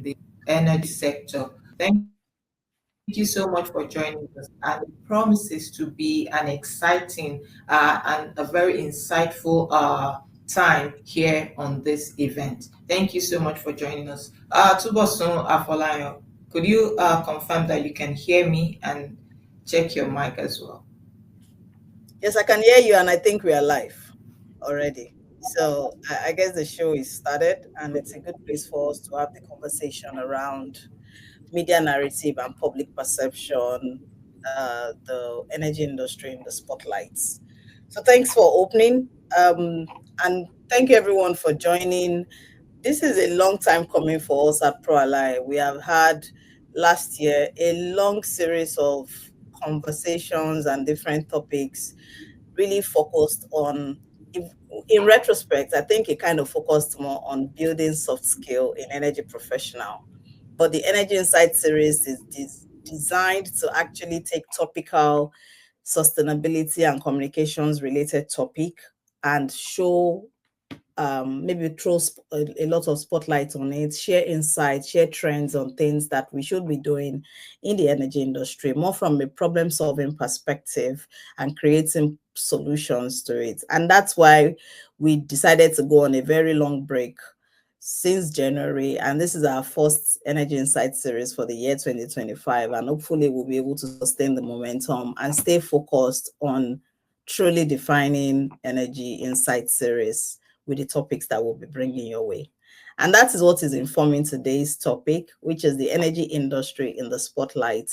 the energy sector. Thank you so much for joining us. And it promises to be an exciting and a very insightful time here on this event. Thank you so much for joining us. Tubosun Afolayan, could you confirm that you can hear me and check your mic as well? Yes, I can hear you, and I think we are live already. So I guess the show is started, and it's a good place for us to have the conversation around media narrative and public perception, the energy industry in the spotlights. So thanks for opening, and thank you everyone for joining. This is a long time coming for us at PROALLY. We have had last year a long series of conversations and different topics really focused on, in retrospect, I think it kind of focused more on building soft skill in energy professional. But the Energy Insight series is designed to actually take topical sustainability and communications related topic and show, maybe throw a lot of spotlight on it, share insights, share trends on things that we should be doing in the energy industry, more from a problem solving perspective and creating solutions to it. And that's why we decided to go on a very long break since January. And this is our first Energy Insight series for the year 2025. And hopefully we'll be able to sustain the momentum and stay focused on truly defining Energy Insight series with the topics that we'll be bringing your way. And that is what is informing today's topic, which is the energy industry in the spotlight,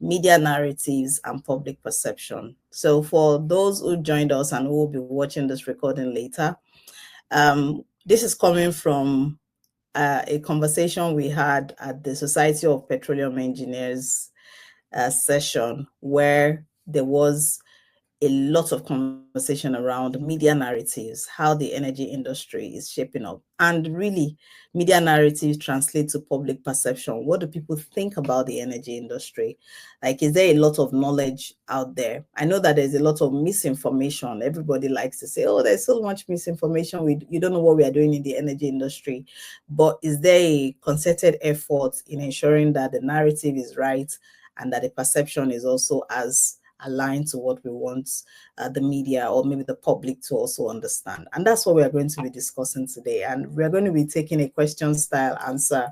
media narratives, and public perception. So for those who joined us and who will be watching this recording later, this is coming from a conversation we had at the Society of Petroleum Engineers session, where there was a lot of conversation around media narratives, how the energy industry is shaping up. And really, media narratives translate to public perception. What do people think about the energy industry? Like, is there a lot of knowledge out there? I know that there's a lot of misinformation. Everybody likes to say, oh, there's so much misinformation. You don't know what we are doing in the energy industry. But is there a concerted effort in ensuring that the narrative is right and that the perception is also as aligned to what we want the media or maybe the public to also understand? And that's what we are going to be discussing today. And we're going to be taking a question style answer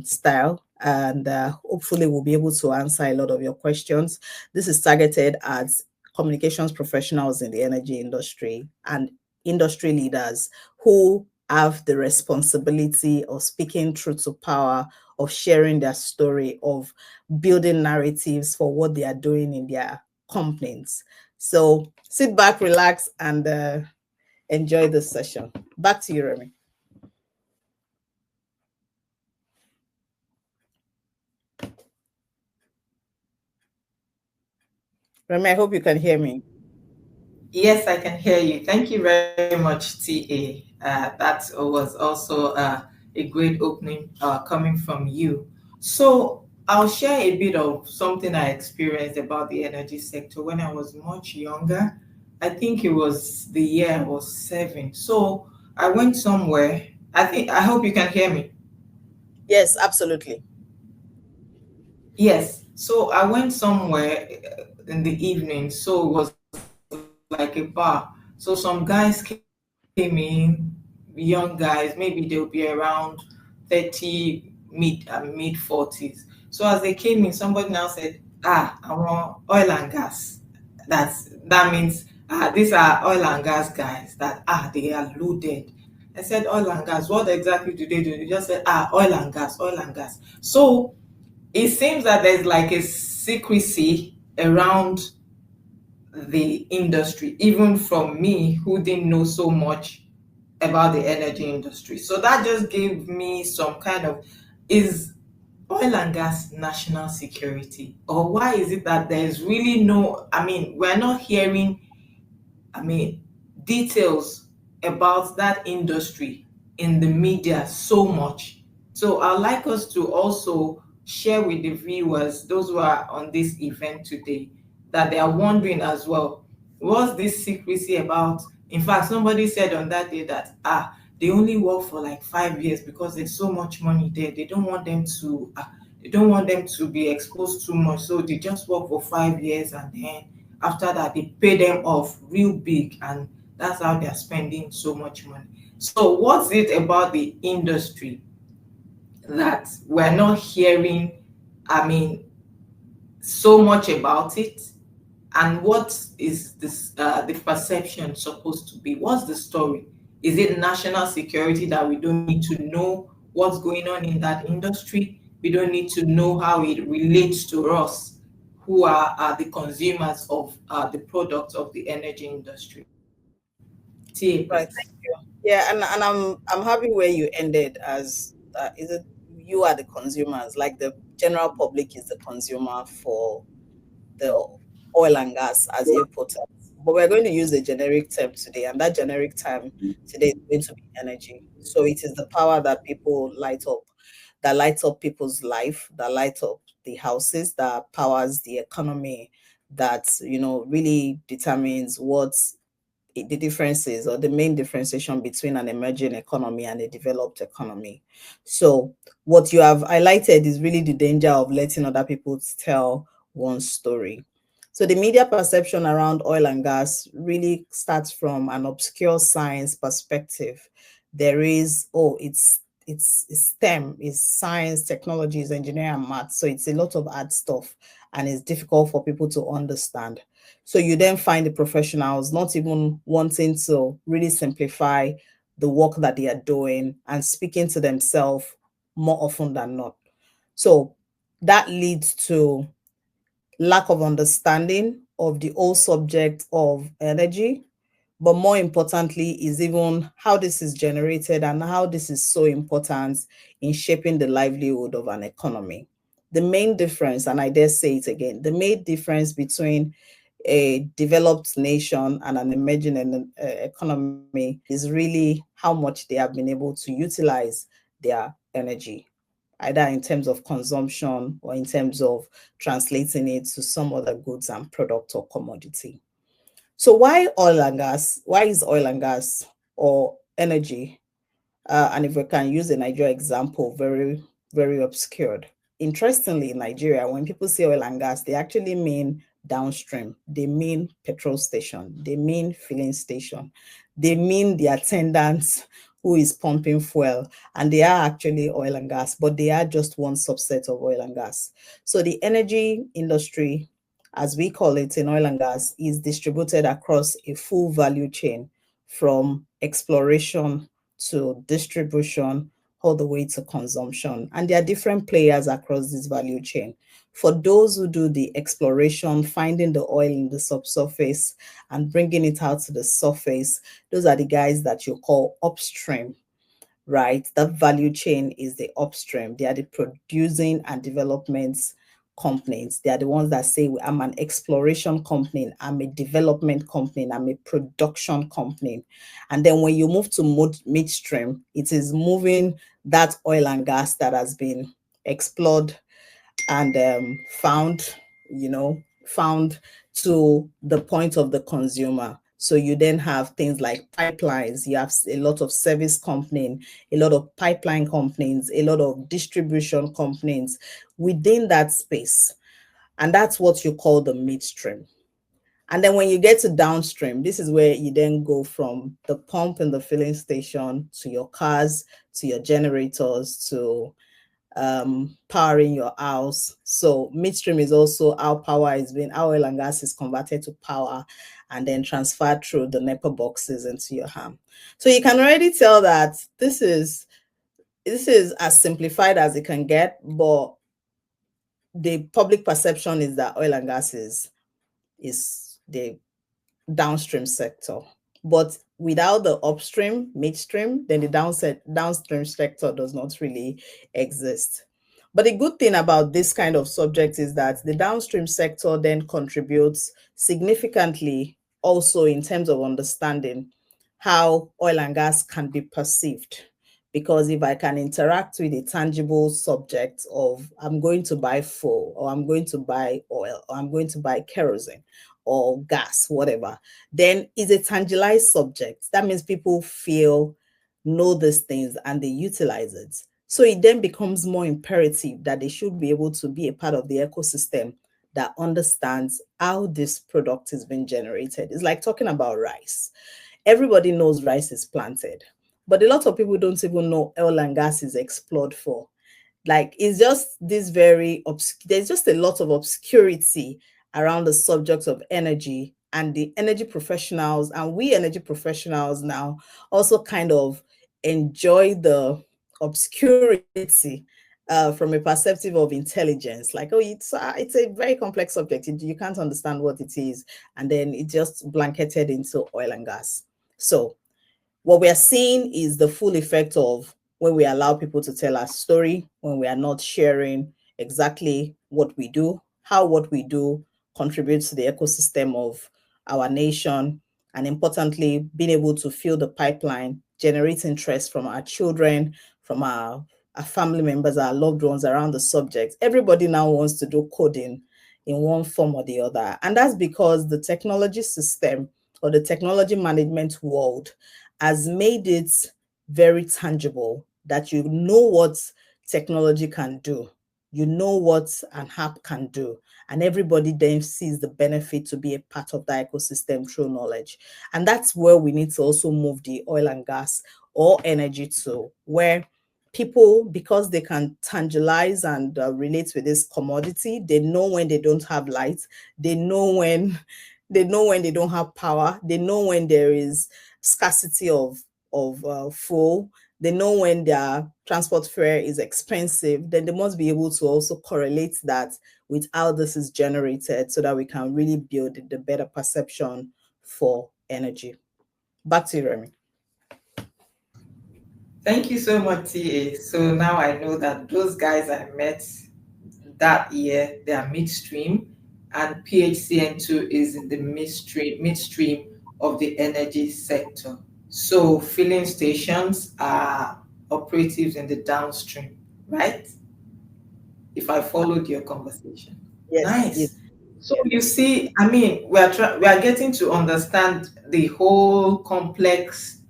style, and hopefully we'll be able to answer a lot of your questions. This is targeted at communications professionals in the energy industry and industry leaders who have the responsibility of speaking truth to power, of sharing their story, of building narratives for what they are doing in their companies. So sit back, relax, and enjoy this session. Back to you, Remy. Remy, I hope you can hear me. Yes, I can hear you. Thank you very much, TA. That was also a great opening coming from you. So I'll share a bit of something I experienced about the energy sector when I was much younger. I think it was the year I was 7. So I went somewhere. I hope you can hear me. Yes, absolutely. Yes. So I went somewhere in the evening. So it was like a bar. So some guys came in, young guys, maybe they'll be around 30, mid 40s. So as they came in, somebody now said, I want oil and gas. That means these are oil and gas guys that they are loaded. I said oil and gas. What exactly do they do? They just said oil and gas, oil and gas. So it seems that there's like a secrecy around the industry, even from me who didn't know so much about the energy industry. So that just gave me some kind of, is oil and gas national security? Or why is it that there's really no, we're not hearing, I mean, details about that industry in the media so much? So I'd like us to also share with the viewers, those who are on this event today, that they are wondering as well, what's this secrecy about? In fact, somebody said on that day that they only work for like 5 years because there's so much money there. They don't want them to be exposed too much, so they just work for 5 years, and then after that they pay them off real big, and that's how they're spending so much money. So what's it about the industry that we're not hearing, I mean, so much about it? And what is this the perception supposed to be? What's the story? Is it national security that we don't need to know what's going on in that industry? We don't need to know how it relates to us, who are the consumers of the products of the energy industry. TA, Right. please. Yeah, and I'm happy where you ended as is it you are the consumers, like the general public is the consumer for the oil and gas, as you put it. But we're going to use a generic term today, and that generic term today is going to be energy. So it is the power that people light up, that lights up people's life, that lights up the houses, that powers the economy, that really determines what's the differences or the main differentiation between an emerging economy and a developed economy. So what you have highlighted is really the danger of letting other people tell one story. So the media perception around oil and gas really starts from an obscure science perspective. There is, oh, it's STEM, it's science, technology, it's engineering and math. So it's a lot of hard stuff and it's difficult for people to understand. So you then find the professionals not even wanting to really simplify the work that they are doing and speaking to themselves more often than not. So that leads to lack of understanding of the whole subject of energy, but more importantly is even how this is generated and how this is so important in shaping the livelihood of an economy. The main difference, and I dare say it again, the main difference between a developed nation and an emerging economy is really how much they have been able to utilize their energy, either in terms of consumption or in terms of translating it to some other goods and product or commodity. So why oil and gas? Why is oil and gas or energy? And if we can use a Nigeria example, very, very obscured. Interestingly, in Nigeria, when people say oil and gas, they actually mean downstream. They mean petrol station. They mean filling station. They mean the attendants who is pumping fuel. And they are actually oil and gas, but they are just one subset of oil and gas. So the energy industry, as we call it in oil and gas, is distributed across a full value chain from exploration to distribution all the way to consumption. And there are different players across this value chain. For those who do the exploration, finding the oil in the subsurface and bringing it out to the surface, those are the guys that you call upstream, right? That value chain is the upstream. They are the producing and development companies. They are the ones that say, I'm an exploration company, I'm a development company, I'm a production company. And then when you move to midstream, it is moving that oil and gas that has been explored and found, found to the point of the consumer. So you then have things like pipelines, you have a lot of service companies, a lot of pipeline companies, a lot of distribution companies within that space. And that's what you call the midstream. And then when you get to downstream, this is where you then go from the pump in the filling station to your cars, to your generators, to powering your house. So midstream is also how power is being, how oil and gas is converted to power and then transferred through the NEPA boxes into your home. So you can already tell that this is as simplified as it can get, but the public perception is that oil and gas is the downstream sector. But without the upstream, midstream, then the downstream sector does not really exist. But the good thing about this kind of subject is that the downstream sector then contributes significantly also in terms of understanding how oil and gas can be perceived. Because if I can interact with a tangible subject of I'm going to buy fuel or I'm going to buy oil or I'm going to buy kerosene or gas, whatever, then it's a tangibleized subject. That means people feel know these things and they utilize it. So it then becomes more imperative that they should be able to be a part of the ecosystem that understands how this product is being generated. It's like talking about rice. Everybody knows rice is planted, but a lot of people don't even know oil and gas is explored for. Like, it's just this very there's just a lot of obscurity around the subject of energy, and the energy professionals, and we energy professionals now also kind of enjoy the obscurity from a perspective of intelligence. Like, oh, it's a very complex subject. You can't understand what it is, and then it just blanketed into oil and gas. So what we are seeing is the full effect of when we allow people to tell our story, when we are not sharing exactly what we do, how what we do contributes to the ecosystem of our nation, and importantly, being able to fill the pipeline, generate interest from our children, from our family members, our loved ones around the subject. Everybody now wants to do coding in one form or the other. And that's because the technology system or the technology management world has made it very tangible that you know what technology can do. You know what an app can do. And everybody then sees the benefit to be a part of that ecosystem through knowledge. And that's where we need to also move the oil and gas or energy to, where people, because they can tangibilize and relate with this commodity, they know when they don't have light, they know when they don't have power, they know when there is scarcity of fuel, they know when their transport fare is expensive, then they must be able to also correlate that with how this is generated so that we can really build the better perception for energy. Back to you, Remy. Thank you so much, TA. So now I know that those guys I met that year, they are midstream, and PHCN2 is in the midstream of the energy sector. So filling stations are operatives in the downstream, right? If I followed your conversation. Yes, you, Nice. So you see, I mean, we are getting to understand the whole complex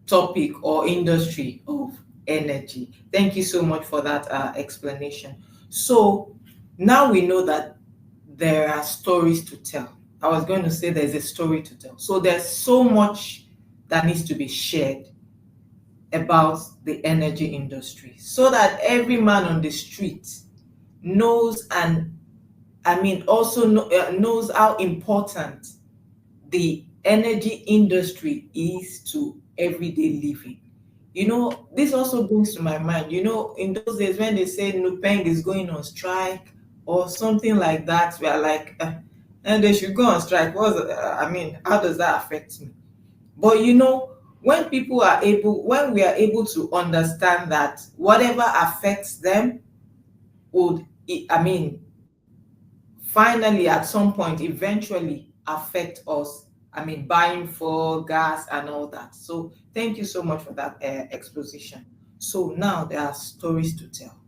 topic or industry of energy. Thank you so much for that explanation. So now we know that there are stories to tell. I was going to say there's a story to tell. So there's so much that needs to be shared about the energy industry so that every man on the street knows, and I mean also knows how important the energy industry is to everyday living. You know, this also brings to my mind, you know, in those days when they say Nupeng is going on strike or something like that, we are like, and they should go on strike. I mean, how does that affect me? But you know, when we are able to understand that whatever affects them would, I mean, finally at some point eventually affect us, I mean, buying for gas and all that. So thank you so much for that exposition. So now there are stories to tell.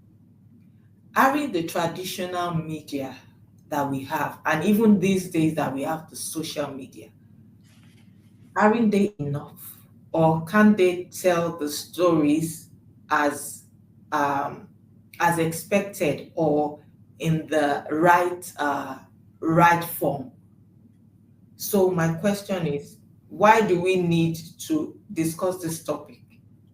Having the traditional media that we have, and even these days that we have the social media, aren't they enough, or can they tell the stories as um, as expected or in the right form? So my question is, why do we need to discuss this topic?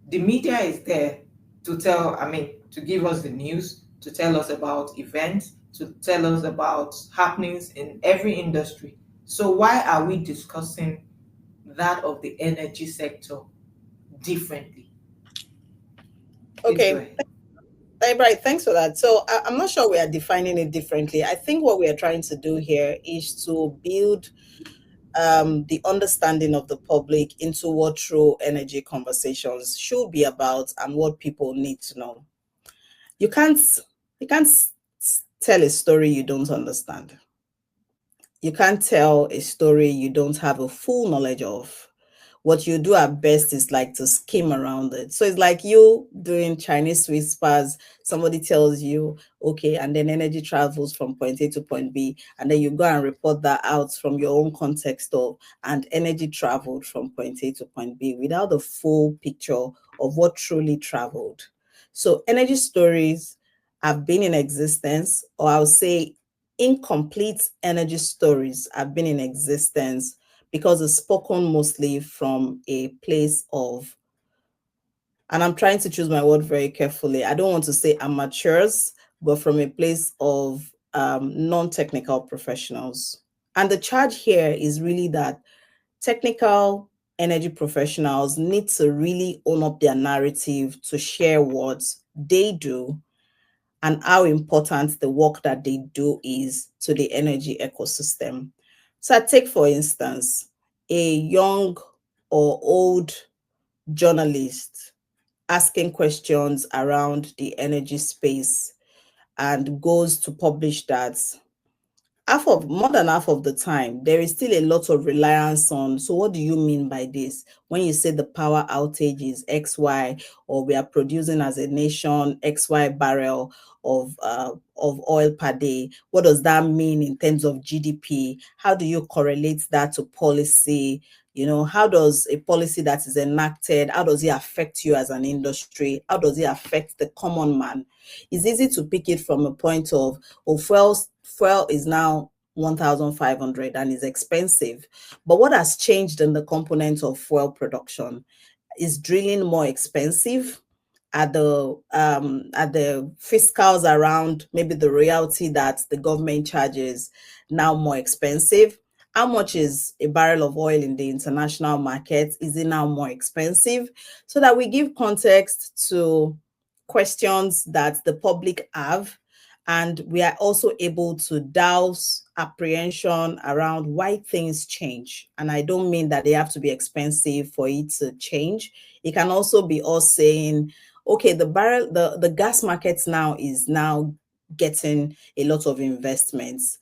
The media is there to tell, I mean, to give us the news, to tell us about events, to tell us about happenings in every industry. So why are we discussing that of the energy sector differently? Please go okay. ahead. Right, thanks for that. So I'm not sure we are defining it differently. I think what we are trying to do here is to build the understanding of the public into what true energy conversations should be about and what people need to know. You can't tell a story you don't understand. You can't tell a story you don't have a full knowledge of. what you do at best is like to skim around it. So it's like you doing Chinese whispers. Somebody tells you, okay, and then energy travels from point A to point B, and then you go and report that out from your own context of, and energy traveled from point A to point B without the full picture of what truly traveled. So energy stories have been in existence, or I'll say incomplete energy stories have been in existence because it's spoken mostly from a place of, and I'm trying to choose my word very carefully. I don't want to say amateurs, but from a place of non-technical professionals. And the charge here is really that technical energy professionals need to really own up their narrative to share what they do and how important the work that they do is to the energy ecosystem. So, I take, for instance, a young or old journalist asking questions around the energy space and goes to publish that more than half of the time there is still a lot of reliance on, so what do you mean by this when you say the power outage is XY, or we are producing as a nation XY barrel of oil per day? What does that mean in terms of GDP? How do you correlate that to policy? How does a policy that is enacted, how does it affect you as an industry? How does it affect the common man? It's easy to pick it from a point of, oh, fuel is now 1,500 and is expensive. But what has changed in the component of fuel production? Is drilling more expensive? Are the fiscals around maybe the royalty that the government charges now more expensive? How much is a barrel of oil in the international market? Is it now more expensive? So that we give context to questions that the public have, and we are also able to douse apprehension around why things change. And I don't mean that they have to be expensive for it to change. It can also be us saying, okay, the gas market now is now getting a lot of investments,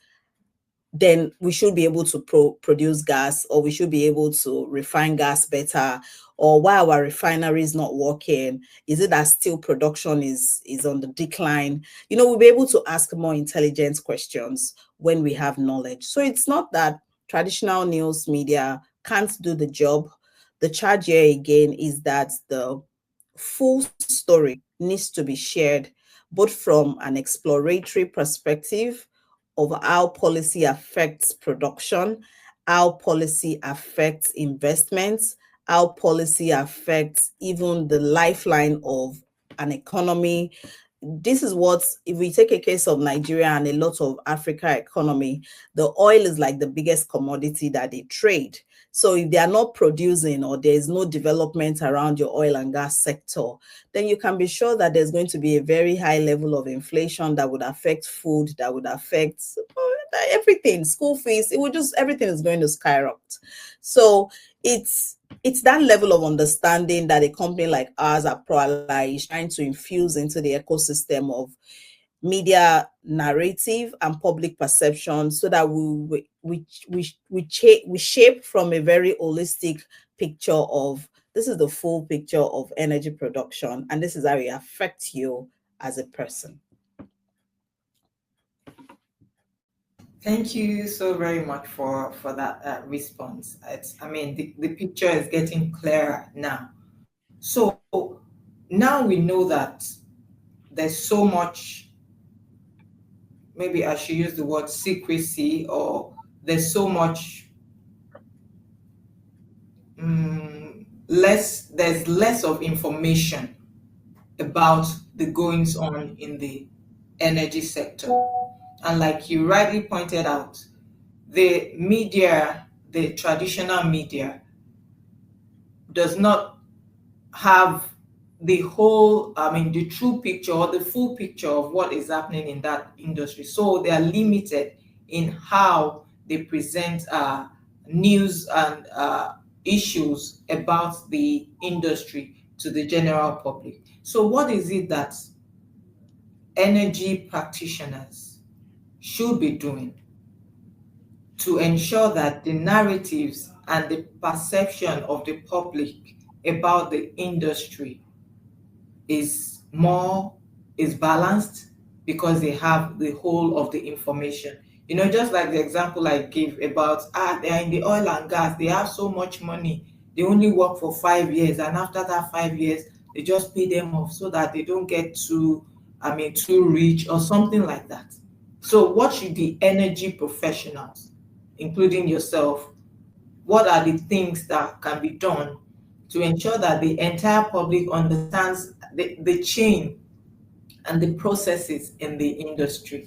then we should be able to produce gas, or we should be able to refine gas better. Or why our refinery is not working? Is it that steel production is on the decline? We'll be able to ask more intelligent questions when we have knowledge. So it's not that traditional news media can't do the job. The charge here again is that the full story needs to be shared, both from an exploratory perspective of how policy affects production, how policy affects investments, how policy affects even the lifeline of an economy. This is what, if we take a case of Nigeria and a lot of Africa economy, the oil is like the biggest commodity that they trade. So if they are not producing, or there is no development around your oil and gas sector, then you can be sure that there's going to be a very high level of inflation that would affect food, that would affect everything, school fees. Everything is going to skyrocket. So it's that level of understanding that a company like ours at PROALLY is trying to infuse into the ecosystem of media narrative and public perception, so that we shape from a very holistic picture of, this is the full picture of energy production, and this is how it affects you as a person. Thank you so very much for that response. The picture is getting clearer now. So now we know that there's so much, maybe I should use the word secrecy, or there's so much there's less of information about the goings on in the energy sector. And like you rightly pointed out, the media, the traditional media, does not have the true picture or the full picture of what is happening in that industry. So they are limited in how they present news and issues about the industry to the general public. So, what is it that energy practitioners should be doing to ensure that the narratives and the perception of the public about the industry is more is balanced because they have the whole of the information. You know, just like the example I gave about they are in the oil and gas, they have so much money, they only work for 5 years, and after that 5 years, they just pay them off so that they don't get too, I mean, too rich or something like that. So, what should the energy professionals, including yourself, what are the things that can be done to ensure that the entire public understands the chain and the processes in the industry?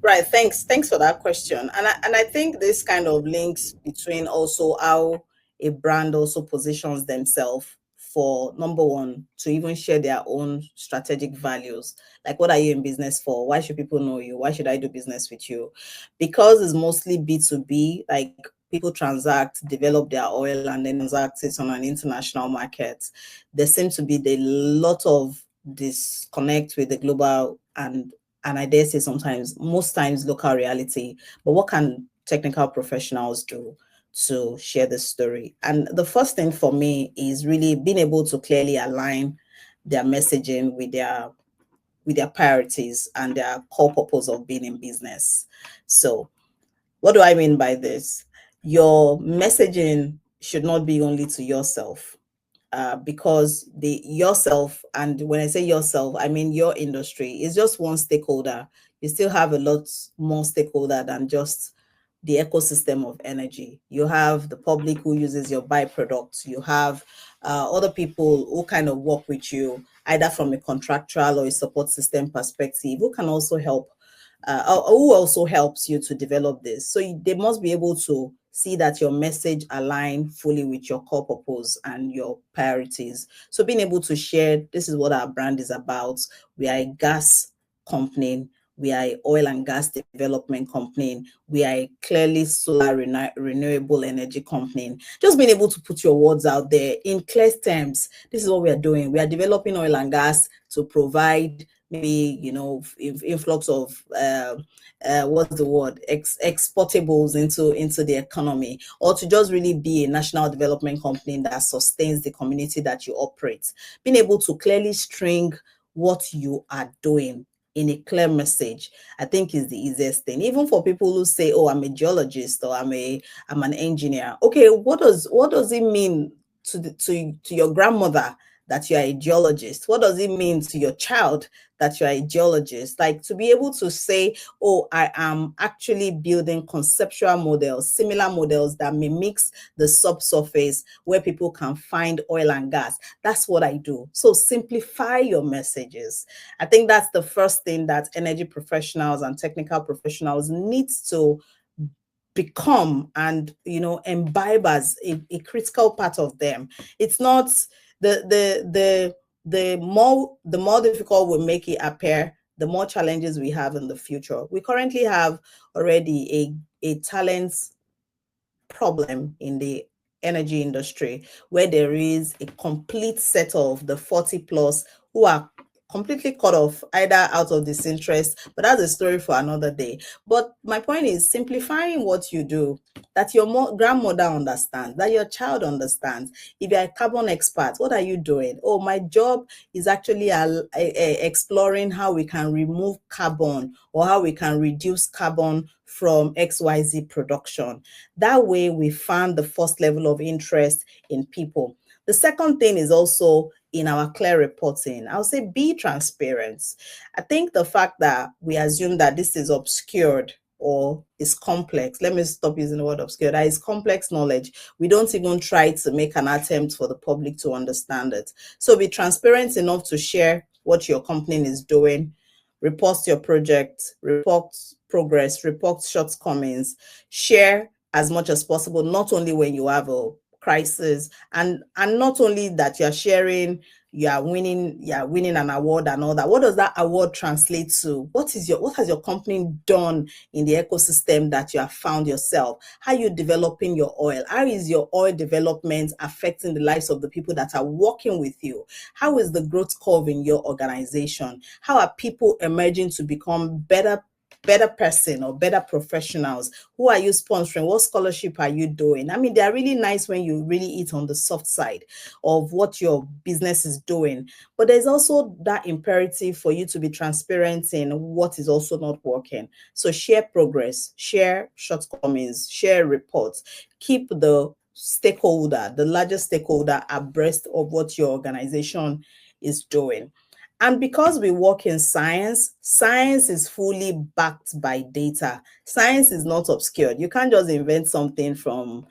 Right. Thanks for that question. And I think this kind of links between also how a brand also positions themselves for, number one, to even share their own strategic values. Like, what are you in business for? Why should people know you? Why should I do business with you? Because it's mostly B2B, like people transact, develop their oil, and then transact it on an international market. There seems to be a lot of disconnect with the global and I dare say sometimes, most times, local reality. But what can technical professionals do to share the story? And the first thing for me is really being able to clearly align their messaging with their priorities and their core purpose of being in business. So, what do I mean by this? Your messaging should not be only to yourself, because the yourself, and when I say yourself, I mean your industry is just one stakeholder. You still have a lot more stakeholder than just the ecosystem of energy. You have the public who uses your byproducts. You have other people who kind of work with you, either from a contractual or a support system perspective, who can also help, who also helps you to develop this. So they must be able to see that your message align fully with your core purpose and your priorities. So being able to share, this is what our brand is about. We are a gas company. We are a oil and gas development company. We are a clearly solar renewable energy company. Just being able to put your words out there in clear terms. This is what we are doing. We are developing oil and gas to provide maybe, influx of what's the word, exportables into the economy, or to just really be a national development company that sustains the community that you operate. Being able to clearly string what you are doing in a clear message, I think, is the easiest thing. Even for people who say, oh, I'm a geologist, or I'm an engineer. Okay, what does it mean to your grandmother that you are a geologist? What does it mean to your child that you are a geologist? Like, to be able to say, oh, I am actually building conceptual models, similar models that mimics the subsurface where people can find oil and gas. That's what I do. So simplify your messages. I think that's the first thing that energy professionals and technical professionals need to become and imbibe as a critical part of them. It's not the more difficult we make it appear, the more challenges we have in the future. We currently have already a talent problem in the energy industry, where there is a complete set of the 40 plus who are completely cut off, either out of disinterest, but that's a story for another day. But my point is simplifying what you do, that your grandmother understands, that your child understands. If you're a carbon expert, what are you doing? Oh, my job is actually exploring how we can remove carbon, or how we can reduce carbon from XYZ production. That way, we found the first level of interest in people. The second thing is also in our clear reporting. I'll say be transparent. I think the fact that we assume that this is obscured or is complex, let me stop using the word obscure, that is complex knowledge. We don't even try to make an attempt for the public to understand it. So be transparent enough to share what your company is doing, report your project, report progress, report shortcomings, share as much as possible, not only when you have a crisis, and not only that you're sharing, you're winning an award and all that. What does that award translate to? What has your company done in the ecosystem that you have found yourself? How are you developing your oil? How is your oil development affecting the lives of the people that are working with you? How is the growth curve in your organization? How are people emerging to become better better person or better professionals? Who are you sponsoring? What scholarship are you doing? I mean, they are really nice when you really eat on the soft side of what your business is doing. But there's also that imperative for you to be transparent in what is also not working. So share progress, share shortcomings, share reports, keep the largest stakeholder abreast of what your organization is doing. And because we work in science, science is fully backed by data. Science is not obscured. You can't just invent something from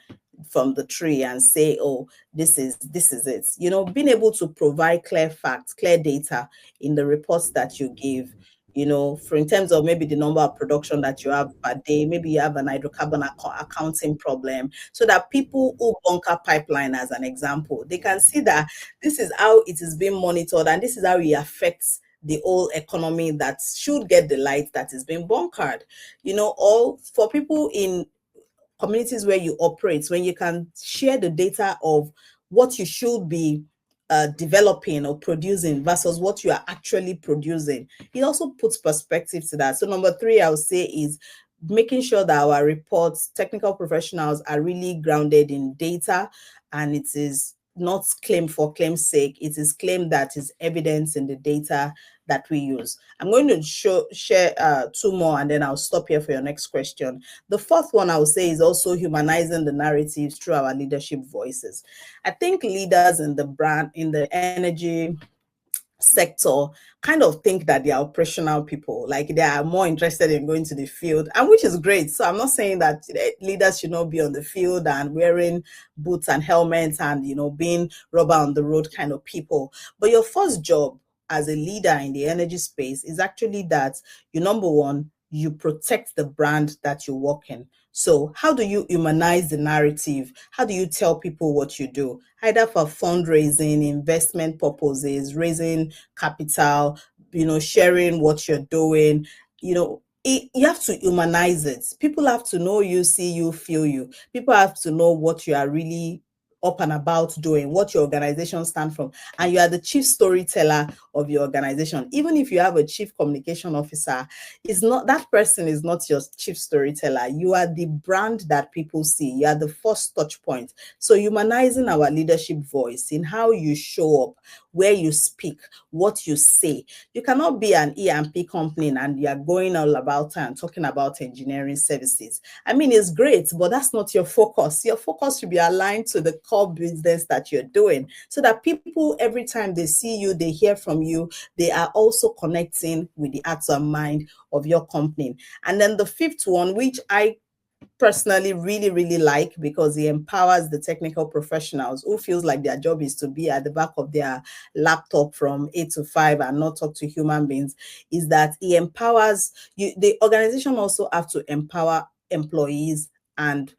the tree and say, oh, this is it. Being able to provide clear facts, clear data in the reports that you give, for in terms of maybe the number of production that you have per day, maybe you have an hydrocarbon accounting problem, so that people who bunker pipeline, as an example, they can see that this is how it is being monitored and this is how it affects the whole economy that should get the light that is being bunkered. Or for people in communities where you operate, when you can share the data of what you should be developing or producing versus what you are actually producing, it also puts perspective to that. So number three, I would say, is making sure that our reports, technical professionals, are really grounded in data, and it is not claim for claim's sake. It is claim that is evidence in the data that we use. I'm going to share two more, and then I'll stop here for your next question. The fourth one I would say is also humanizing the narratives through our leadership voices. I think leaders in the energy sector kind of think that they are operational people, like they are more interested in going to the field, and which is great. So I'm not saying that leaders should not be on the field and wearing boots and helmets and being rubber on the road kind of people. But your first job as a leader in the energy space is actually that you, number one, you protect the brand that you work in. So how do you humanize the narrative? How do you tell people what you do? Either for fundraising, investment purposes, raising capital, sharing what you're doing, you have to humanize it. People have to know you, see you, feel you. People have to know what you are really up and about doing, what your organization stands from, and you are the chief storyteller of your organization. Even if you have a chief communication officer, that person is not your chief storyteller. You are the brand that people see. You are the first touch point. So humanizing our leadership voice in how you show up, where you speak, what you say. You cannot be an E&P company and you are going all about and talking about engineering services. I mean, it's great, but that's not your focus. Your focus should be aligned to the core business that you're doing, so that people, every time they see you, they hear from you, they are also connecting with the heart and mind of your company. And then the fifth one, which I personally really, really like, because it empowers the technical professionals who feels like their job is to be at the back of their laptop from 8 to 5 and not talk to human beings, is that it empowers you. The organization also have to empower employees and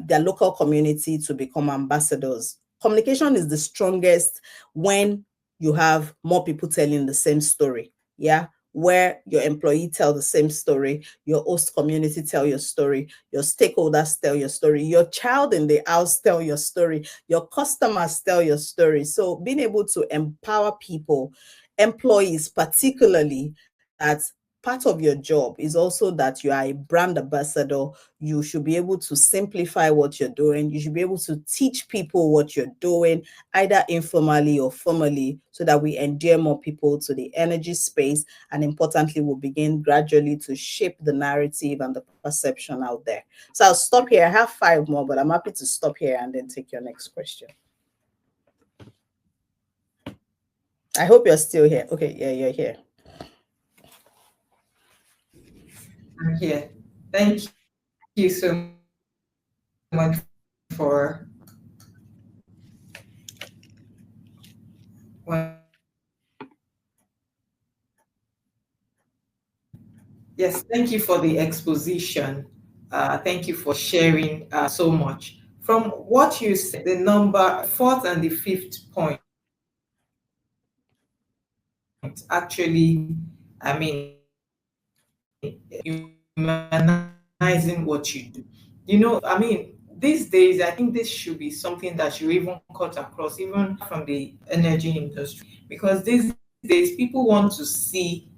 their local community to become ambassadors. Communication is the strongest when you have more people telling the same story. Yeah. Where your employee tell the same story, your host community tell your story, your stakeholders tell your story, your child in the house tell your story, your customers tell your story. So being able to empower people, employees particularly, that part of your job is also that you are a brand ambassador. You should be able to simplify what you're doing. You should be able to teach people what you're doing, either informally or formally, so that we endear more people to the energy space. And importantly, we'll begin gradually to shape the narrative and the perception out there. So I'll stop here. I have 5 more, but I'm happy to stop here and then take your next question. I hope you're still here. Okay, yeah, you're here. I'm here. Thank you so much for yes, thank you for the exposition. Thank you for sharing so much. From what you said, the number fourth and the fifth point actually, I mean, humanizing what you do. I mean, these days, I think this should be something that you even cut across, even from the energy industry, because these days people want to see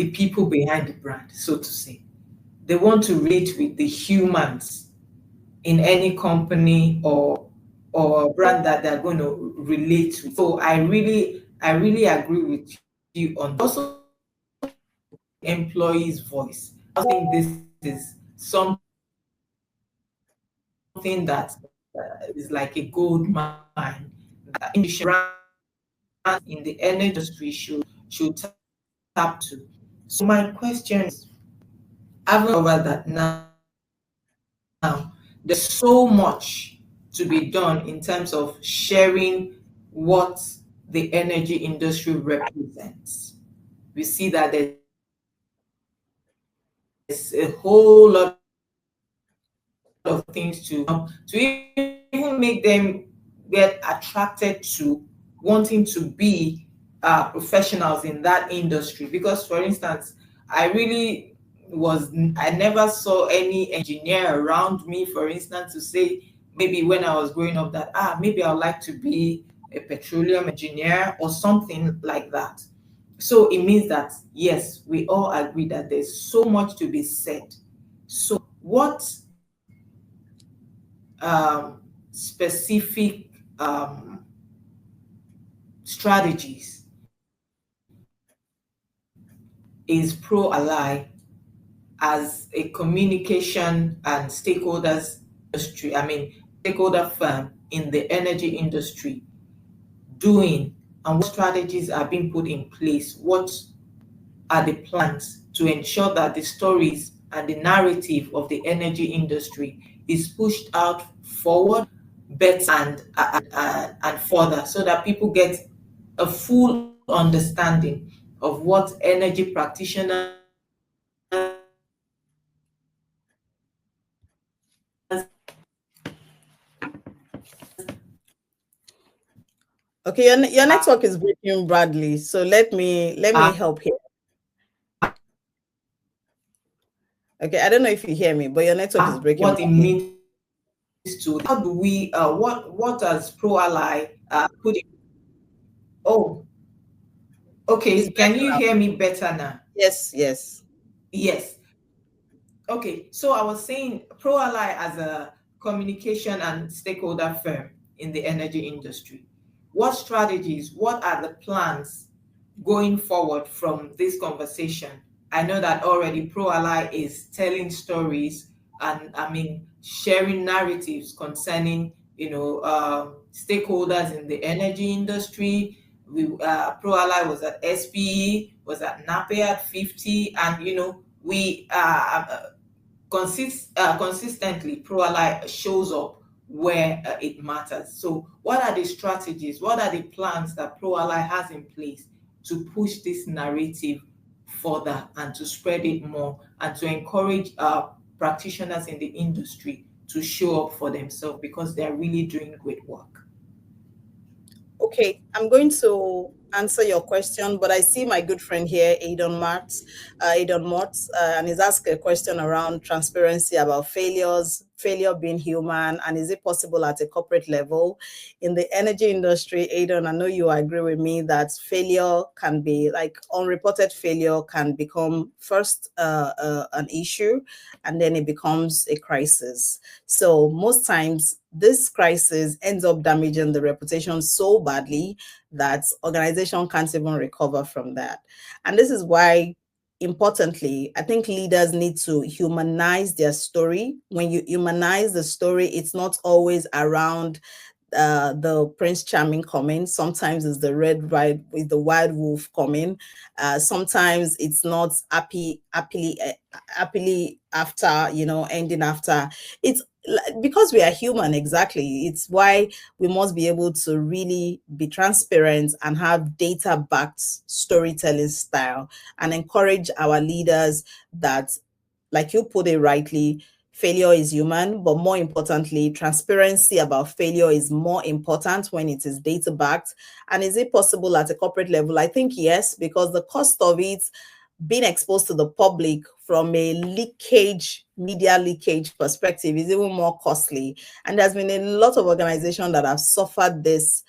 the people behind the brand, so to say. They want to relate with the humans in any company or brand that they're going to relate with. So I really agree with you on that. Also employees' voice. I think this is something that is like a gold mine that brands in the energy industry should tap to. So my question is, having over that now, there's so much to be done in terms of sharing what the energy industry represents. We see that there's a whole lot of things to even make them get attracted to wanting to be professionals in that industry. Because, for instance, I never saw any engineer around me, for instance, to say maybe when I was growing up that maybe I'd like to be a petroleum engineer or something like that. So it means that yes, we all agree that there's so much to be said. So what specific strategies is ProAlly as a communication and stakeholders industry, I mean, stakeholder firm in the energy industry doing, and what strategies are being put in place? What are the plans to ensure that the stories and the narrative of the energy industry is pushed out forward better and further so that people get a full understanding of what energy practitioners Okay, your network is breaking, Bradley. So let me are, help here. Okay, I don't know if you hear me, but your network is breaking, what it Bradley. means to, how do we what does ProAlly put in? Oh, It's okay, can better you now. hear me better now? Yes, yes. Yes. Okay, so I was saying ProAlly as a communication and stakeholder firm in the energy industry. What strategies, what are the plans going forward from this conversation? I know that already ProAlly is telling stories and, I mean, sharing narratives concerning, stakeholders in the energy industry. ProAlly was at SPE, was at NAPE at 50, and we consistently ProAlly shows up where it matters. So what are the strategies, what are the plans that ProAlly has in place to push this narrative further and to spread it more and to encourage practitioners in the industry to show up for themselves because they're really doing great work? Okay, I'm going to answer your question, but I see my good friend here, Adon Mott, and he's asked a question around transparency about failure being human, and is it possible at a corporate level? In the energy industry, Adon, I know you agree with me that failure can be like unreported failure can become first an issue, and then it becomes a crisis. So most times this crisis ends up damaging the reputation so badly that organization can't even recover from that. And this is why, importantly, I think leaders need to humanize their story. When you humanize the story, it's not always around the Prince Charming coming. Sometimes it's the red right with the wild wolf coming. Sometimes it's not happily after, ending after. It's because we are human, exactly. It's why we must be able to really be transparent and have data backed storytelling style and encourage our leaders that, like you put it rightly, failure is human, but more importantly, transparency about failure is more important when it is data backed. And is it possible at a corporate level? I think yes, because the cost of it being exposed to the public from a media leakage perspective is even more costly. And there's been a lot of organizations that have suffered this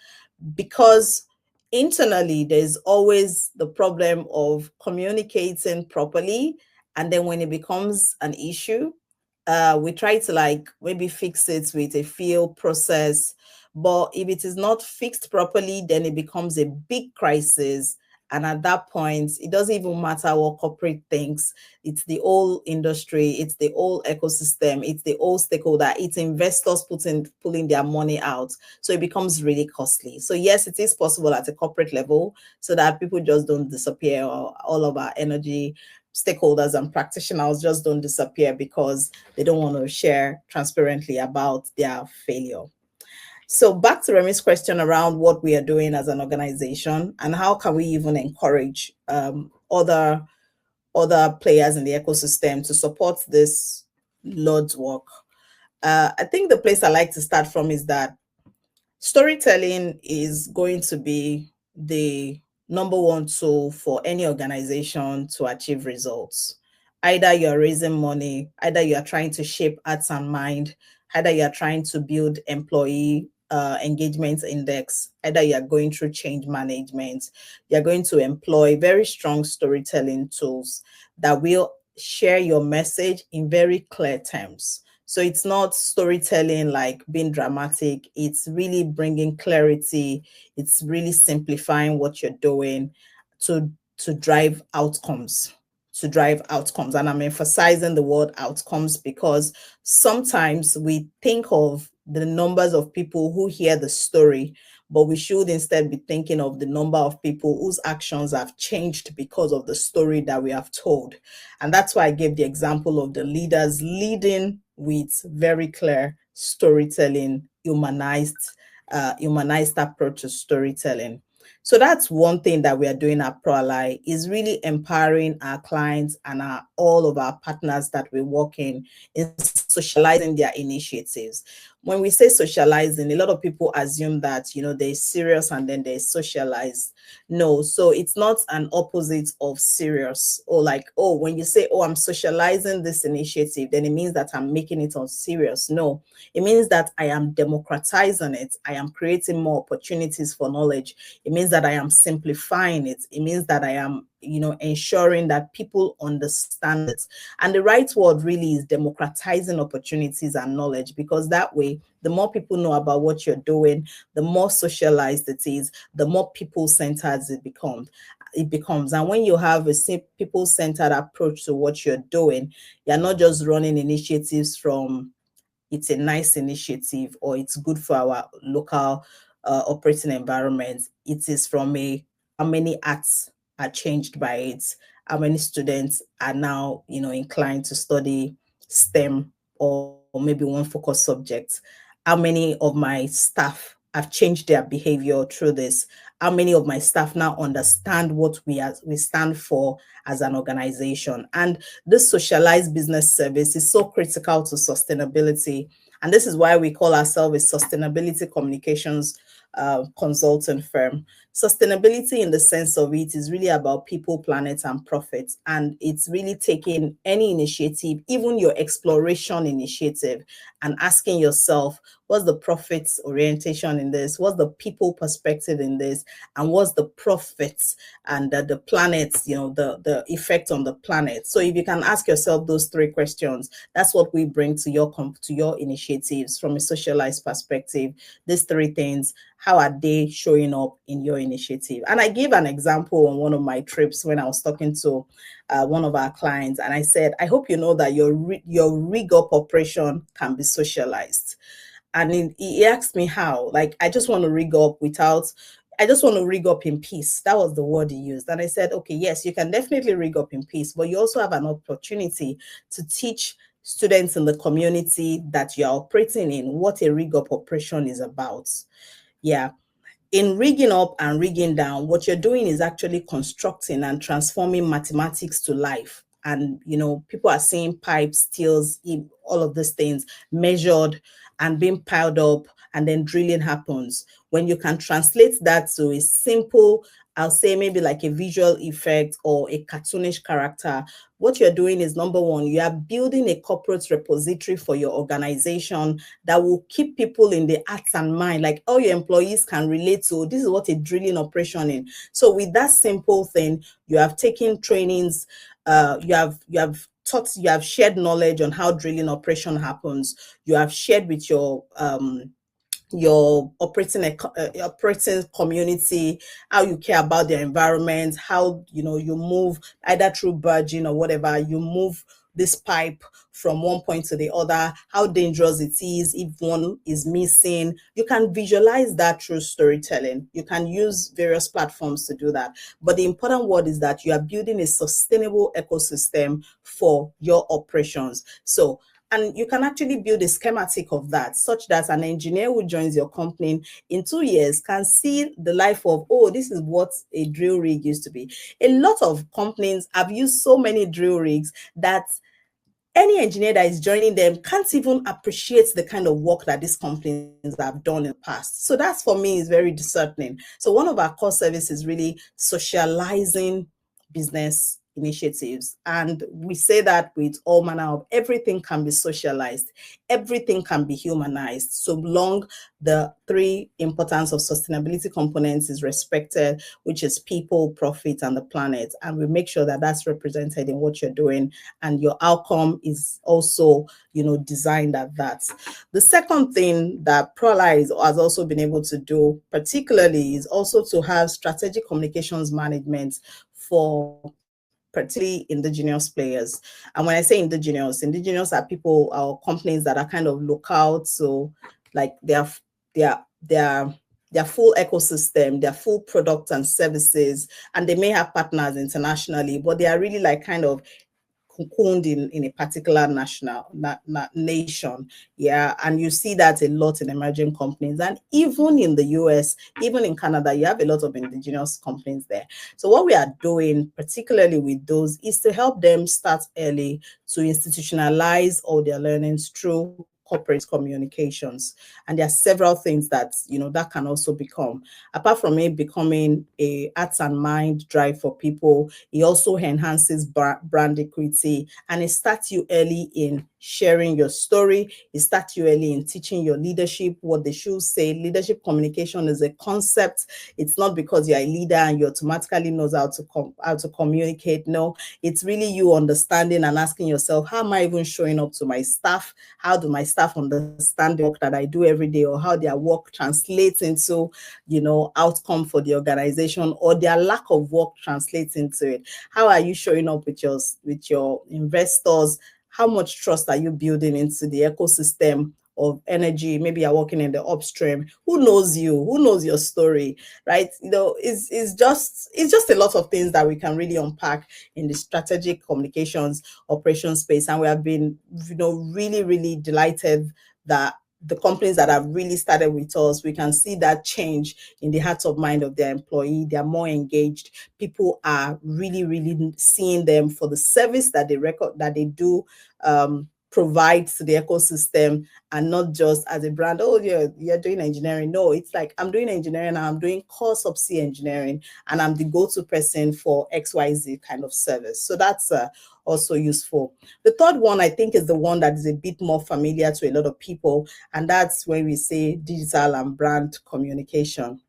because Internally, there's always the problem of communicating properly. And then when it becomes an issue, we try to like maybe fix it with a field process. But if it is not fixed properly, then it becomes a big crisis. And at that point, it doesn't even matter what corporate thinks. It's the whole industry, it's the whole ecosystem, it's the whole stakeholder, it's investors pulling their money out. So it becomes really costly. So yes, it is possible at a corporate level so that people just don't disappear, or all of our energy stakeholders and practitioners just don't disappear because they don't want to share transparently about their failure. So back to Remi's question around what we are doing as an organization and how can we even encourage other players in the ecosystem to support this Lord's work. I think the place I like to start from is that storytelling is going to be the number one tool for any organization to achieve results. Either you're raising money, either you're trying to shape hearts and mind, either you're trying to build employee engagement index, either you're going through change management, you're going to employ very strong storytelling tools that will share your message in very clear terms. So it's not storytelling like being dramatic. It's really bringing clarity. It's really simplifying what you're doing to to drive outcomes, to drive outcomes. And I'm emphasizing the word outcomes because sometimes we think of the numbers of people who hear the story, but we should instead be thinking of the number of people whose actions have changed because of the story that we have told. And that's why I gave the example of the leaders leading with very clear storytelling, humanized approach to storytelling. So that's one thing that we are doing at PROALLY, is really empowering our clients and all of our partners that we work in socializing their initiatives. When we say socializing, a lot of people assume that, there's serious and then there's socialized. No, so it's not an opposite of serious, or like, oh, when you say, oh, I'm socializing this initiative, then it means that I'm making it on serious. No, it means that I am democratizing it. I am creating more opportunities for knowledge. It means that I am simplifying it. It means that I am, ensuring that people understand it. And the right word really is democratizing opportunities and knowledge, because that way, the more people know about what you're doing, the more socialized it is, the more people-centered it becomes. And when you have a people-centered approach to what you're doing, you're not just running initiatives from it's a nice initiative or it's good for our local operating environment. It is from how many acts are changed by it, how many students are now inclined to study STEM or maybe one focus subject, how many of my staff have changed their behavior through this, how many of my staff now understand what we stand for as an organization. And this socialized business service is so critical to sustainability. And this is why we call ourselves a sustainability communications consulting firm. Sustainability, in the sense of it, is really about people, planet, and profit. And it's really taking any initiative, even your exploration initiative, and asking yourself, what's the profits orientation in this? What's the people perspective in this? And what's the profits and the planet, the effect on the planet? So if you can ask yourself those three questions, that's what we bring to your initiatives from a socialized perspective. These three things, how are they showing up in your initiative? And I gave an example on one of my trips when I was talking to one of our clients, and I said, I hope you know that your rig up operation can be socialized. And he asked me how. Like, I just want to rig up in peace. That was the word he used. And I said, okay, yes, you can definitely rig up in peace, but you also have an opportunity to teach students in the community that you're operating in what a rig up operation is about. Yeah. In rigging up and rigging down, what you're doing is actually constructing and transforming mathematics to life. And, people are seeing pipes, steels, all of these things measured and being piled up, and then drilling happens. When you can translate that to a simple I'll say maybe like a visual effect or a cartoonish character, what you're doing is number one, you are building a corporate repository for your organization that will keep people in the hearts and mind, like all your employees can relate to. This is what a drilling operation is. So with that simple thing, you have taken trainings, you have shared knowledge on how drilling operation happens. You have shared with your operating community, how you care about their environment, how you move either through barging or whatever, you move this pipe from one point to the other, how dangerous it is if one is missing. You can visualize that through storytelling. You can use various platforms to do that. But the important word is that you are building a sustainable ecosystem for your operations. So, and you can actually build a schematic of that such that an engineer who joins your company in 2 years can see the life of, oh, this is what a drill rig used to be. A lot of companies have used so many drill rigs that any engineer that is joining them can't even appreciate the kind of work that these companies have done in the past. So that's, for me, is very disheartening. So one of our core services is really socializing business initiatives. And we say that with all manner of, everything can be socialized, everything can be humanized, so long the three importance of sustainability components is respected, which is people, profit, and the planet. And we make sure that that's represented in what you're doing, and your outcome is also, designed at that. The second thing that PROALLY has also been able to do, particularly, is also to have strategic communications management for particularly indigenous players. And when I say indigenous are people or companies that are kind of local, so like their their full ecosystem, their full products and services, and they may have partners internationally, but they are really like kind of cocooned in a particular nation. Yeah. And you see that a lot in emerging companies. And even in the US, even in Canada, you have a lot of indigenous companies there. So what we are doing, particularly with those, is to help them start early to institutionalize all their learnings through corporate communications. And there are several things that that can also become, apart from it becoming a heart and mind drive for people, it also enhances brand equity, and it starts you early in sharing your story. It starts you early in teaching your leadership what they should say. Leadership communication is a concept. It's not because you're a leader and you automatically knows how to communicate. No, it's really you understanding and asking yourself, how am I even showing up to my staff? How do my staff understand the work that I do every day, or how their work translates into outcome for the organization, or their lack of work translates into it? How are you showing up with your investors? How much trust are you building into the ecosystem of energy? Maybe you're working in the upstream. Who knows you? Who knows your story? Right? It's just a lot of things that we can really unpack in the strategic communications operation space. And we have been, really, really delighted that the companies that have really started with us, we can see that change in the hearts of mind of their employee. They are more engaged. People are really, really seeing them for the service that they do provide to the ecosystem, and not just as a brand. Oh, you're doing engineering. No, it's like, I'm doing engineering and I'm doing core subsea engineering, and I'm the go-to person for XYZ kind of service. So that's also useful. The third one, I think, is the one that is a bit more familiar to a lot of people, and that's when we say digital and brand communication.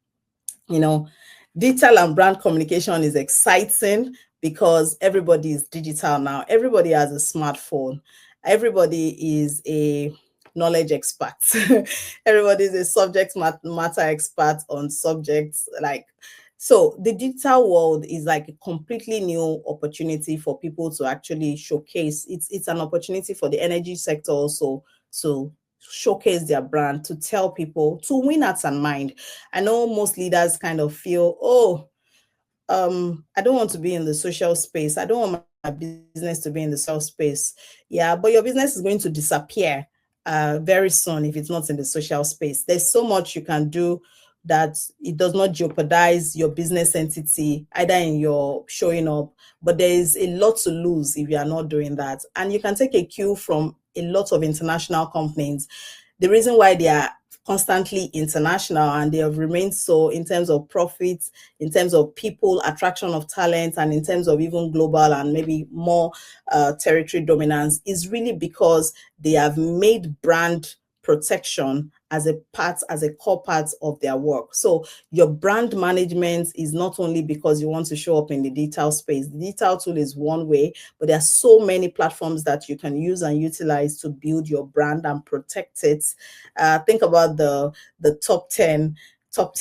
Digital and brand communication is exciting because everybody is digital now. Everybody has a smartphone. Everybody is a knowledge expert. Everybody is a subject matter expert on subjects. So the digital world is like a completely new opportunity for people to actually showcase. It's an opportunity for the energy sector also to showcase their brand, to tell people, to win hearts and mind. I know most leaders kind of feel, oh, I don't want to be in the social space. I don't want my business to be in the social space. Yeah, but your business is going to disappear very soon if it's not in the social space. There's so much you can do that it does not jeopardize your business entity, either in your showing up, but there is a lot to lose if you are not doing that. And you can take a cue from a lot of international companies. The reason why they are constantly international, and they have remained so in terms of profits, in terms of people, attraction of talent, and in terms of even global and maybe more territory dominance, is really because they have made brand protection as a core part of their work. So your brand management is not only because you want to show up in the digital space. The digital tool is one way, but there are so many platforms that you can use and utilize to build your brand and protect it. Think about the top 10 top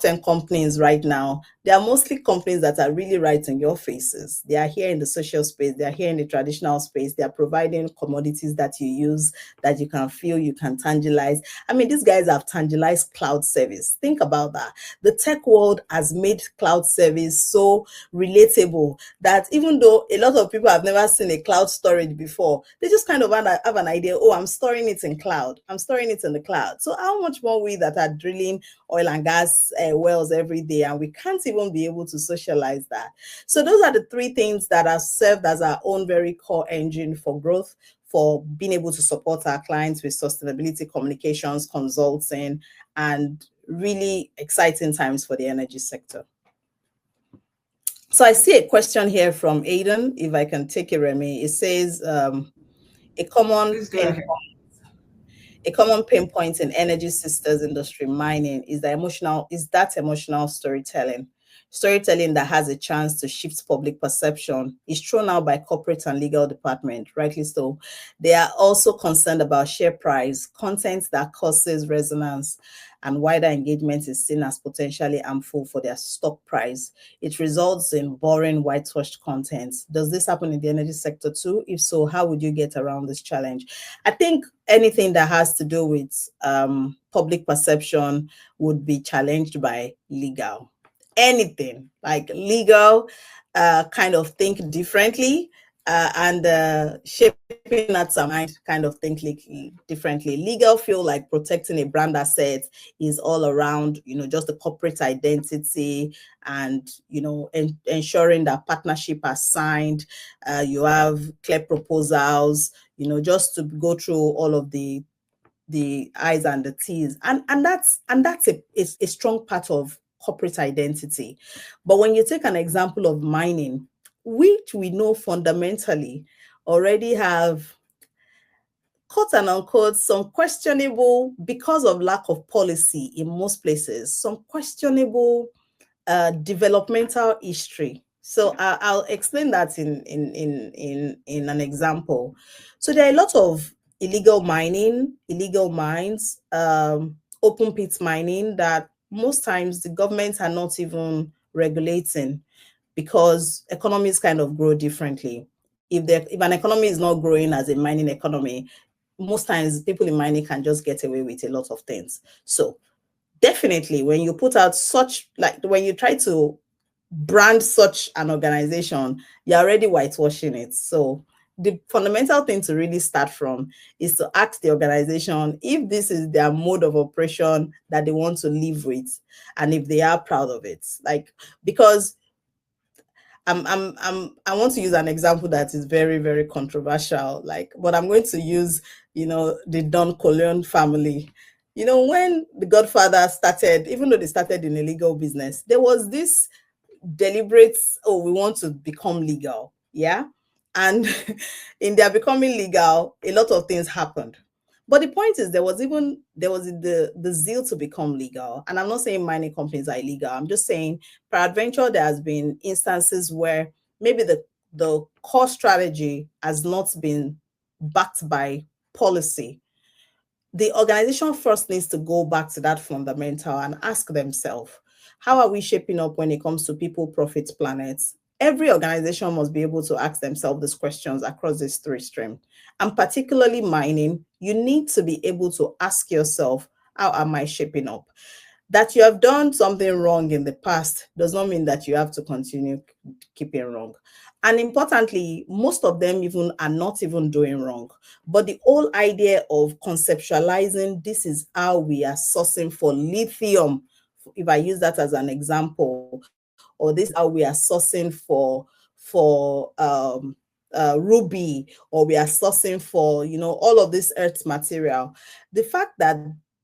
10 companies right now. They are mostly companies that are really right in your faces. They are here in the social space, they are here in the traditional space, they are providing commodities that you use, that you can feel, you can tangibilize. I mean, these guys have tangibalized cloud service. Think about that. The tech world has made cloud service so relatable that even though a lot of people have never seen a cloud storage before, they just kind of have an idea, oh, I'm storing it in cloud. I'm storing it in the cloud. So how much more we that are drilling oil and gas wells every day, and we can't even be able to socialize that. So those are the three things that have served as our own very core engine for growth, for being able to support our clients with sustainability communications, consulting, and really exciting times for the energy sector. So I see a question here from Aiden. If I can take it, Remy, it says a common Please go pain ahead. A common pain point in energy sisters industry mining is that emotional storytelling. Storytelling that has a chance to shift public perception is thrown out by corporate and legal department, rightly so. They are also concerned about share price, content that causes resonance, and wider engagement is seen as potentially harmful for their stock price. It results in boring, whitewashed content. Does this happen in the energy sector too? If so, how would you get around this challenge? I think anything that has to do with public perception would be challenged by legal. Anything like legal, kind of think differently, and shaping at some mind kind of think differently. Legal feel like protecting a brand asset is all around, just the corporate identity, and ensuring that partnership are signed, you have clear proposals, just to go through all of the I's and the T's. And that's a strong part of corporate identity. But when you take an example of mining, which we know fundamentally already have, quote and unquote, some questionable, because of lack of policy in most places, some questionable developmental history. So I'll explain that in an example. So there are a lot of illegal mining, illegal mines, open pit mining that most times the governments are not even regulating, because economies kind of grow differently. If an economy is not growing as a mining economy, most times people in mining can just get away with a lot of things. So definitely when you put out such, like when you try to brand such an organization, you're already whitewashing it. So the fundamental thing to really start from is to ask the organization if this is their mode of operation that they want to live with, and if they are proud of it. Like, because I want to use an example that is very, very controversial, like, but I'm going to use, the Don Corleone family. When the Godfather started, even though they started in a legal business, there was this deliberate, oh, we want to become legal. Yeah. And in their becoming legal, a lot of things happened. But the point is, there was the zeal to become legal. And I'm not saying mining companies are illegal. I'm just saying, peradventure, there has been instances where maybe the core strategy has not been backed by policy. The organization first needs to go back to that fundamental and ask themselves, how are we shaping up when it comes to people, profits, planets? Every organization must be able to ask themselves these questions across these three streams. And particularly mining, you need to be able to ask yourself, how am I shaping up? That you have done something wrong in the past does not mean that you have to continue keeping wrong. And importantly, most of them even are not even doing wrong. But the whole idea of conceptualizing, this is how we are sourcing for lithium, if I use that as an example, or this is how we are sourcing for ruby, or we are sourcing for, all of this earth material, the fact that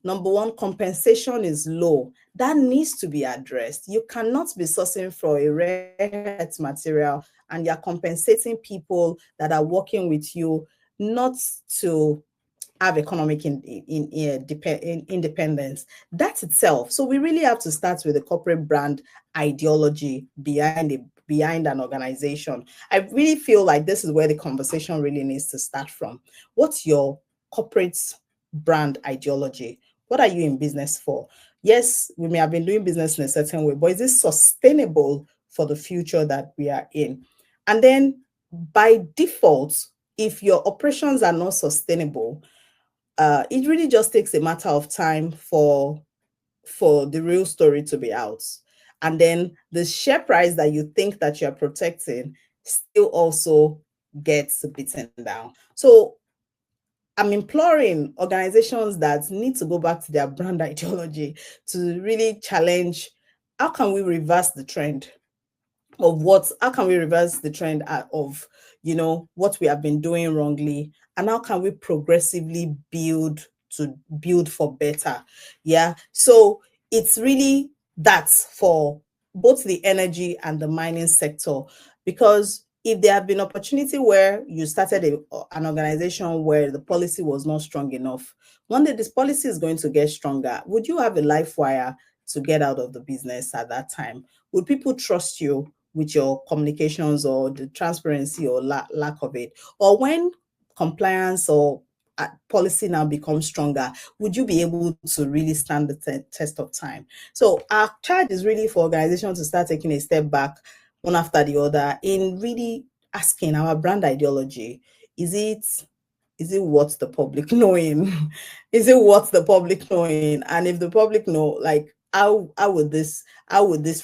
number one, compensation is low, that needs to be addressed. You cannot be sourcing for a rare earth material and you're compensating people that are working with you not to have economic independence. That's itself. So we really have to start with the corporate brand ideology behind an organization. I really feel like this is where the conversation really needs to start from. What's your corporate brand ideology? What are you in business for? Yes, we may have been doing business in a certain way, but is it sustainable for the future that we are in? And then by default, if your operations are not sustainable, it really just takes a matter of time for the real story to be out. And then the share price that you think that you're protecting still also gets beaten down. So I'm imploring organizations that need to go back to their brand ideology to really challenge, how can we reverse the trend how can we reverse the trend of what we have been doing wrongly, and how can we progressively build for better. Yeah, so it's really that for both the energy and the mining sector, because if there have been opportunity where you started an organization where the policy was not strong enough, one day this policy is going to get stronger. Would you have a life wire to get out of the business at that time? Would people trust you with your communications, or the transparency or lack of it? Or when compliance or policy now becomes stronger, would you be able to really stand the test of time? So our charge is really for organizations to start taking a step back one after the other in really asking our brand ideology. Is it worth the public knowing? Is it worth the public knowing? And if the public know, like, how would this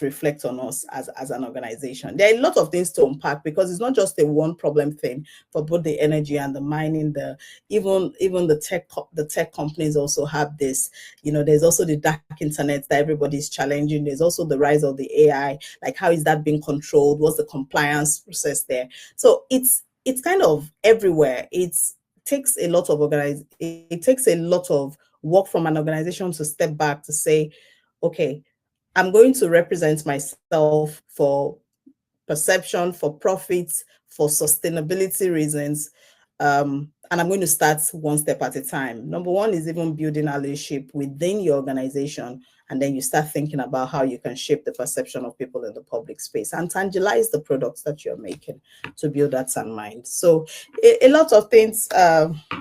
reflect on us as an organization? There are a lot of things to unpack, because it's not just a one problem thing for both the energy and the mining. Even the tech companies also have this. There's also the dark internet that everybody's challenging. There's also the rise of the AI. Like, how is that being controlled? What's the compliance process there? So it's kind of everywhere. It takes a lot of work from an organization to step back to say, okay, I'm going to represent myself for perception, for profits, for sustainability reasons. And I'm going to start one step at a time. Number one is even building a leadership within your organization. And then you start thinking about how you can shape the perception of people in the public space and tangibilize the products that you're making to build that in mind. So a lot of things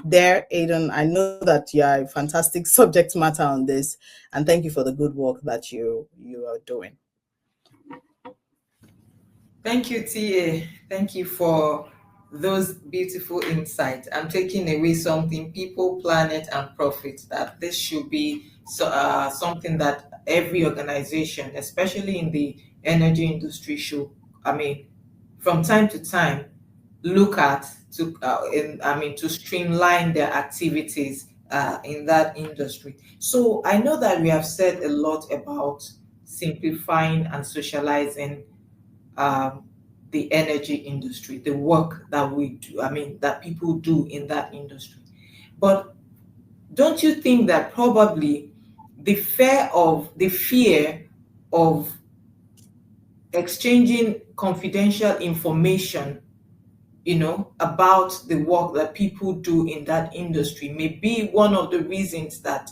there, Aidan. I know that you are a fantastic subject matter on this. And thank you for the good work that you are doing. Thank you, TA. Thank you for those beautiful insights. I'm taking away something: people, planet, and profit. That this should be something that every organization, especially in the energy industry, should, I mean, from time to time, look at to streamline their activities in that industry. So I know that we have said a lot about simplifying and socializing um, the energy industry, the work that we do, that people do in that industry. But don't you think that probably the fear of exchanging confidential information, about the work that people do in that industry may be one of the reasons that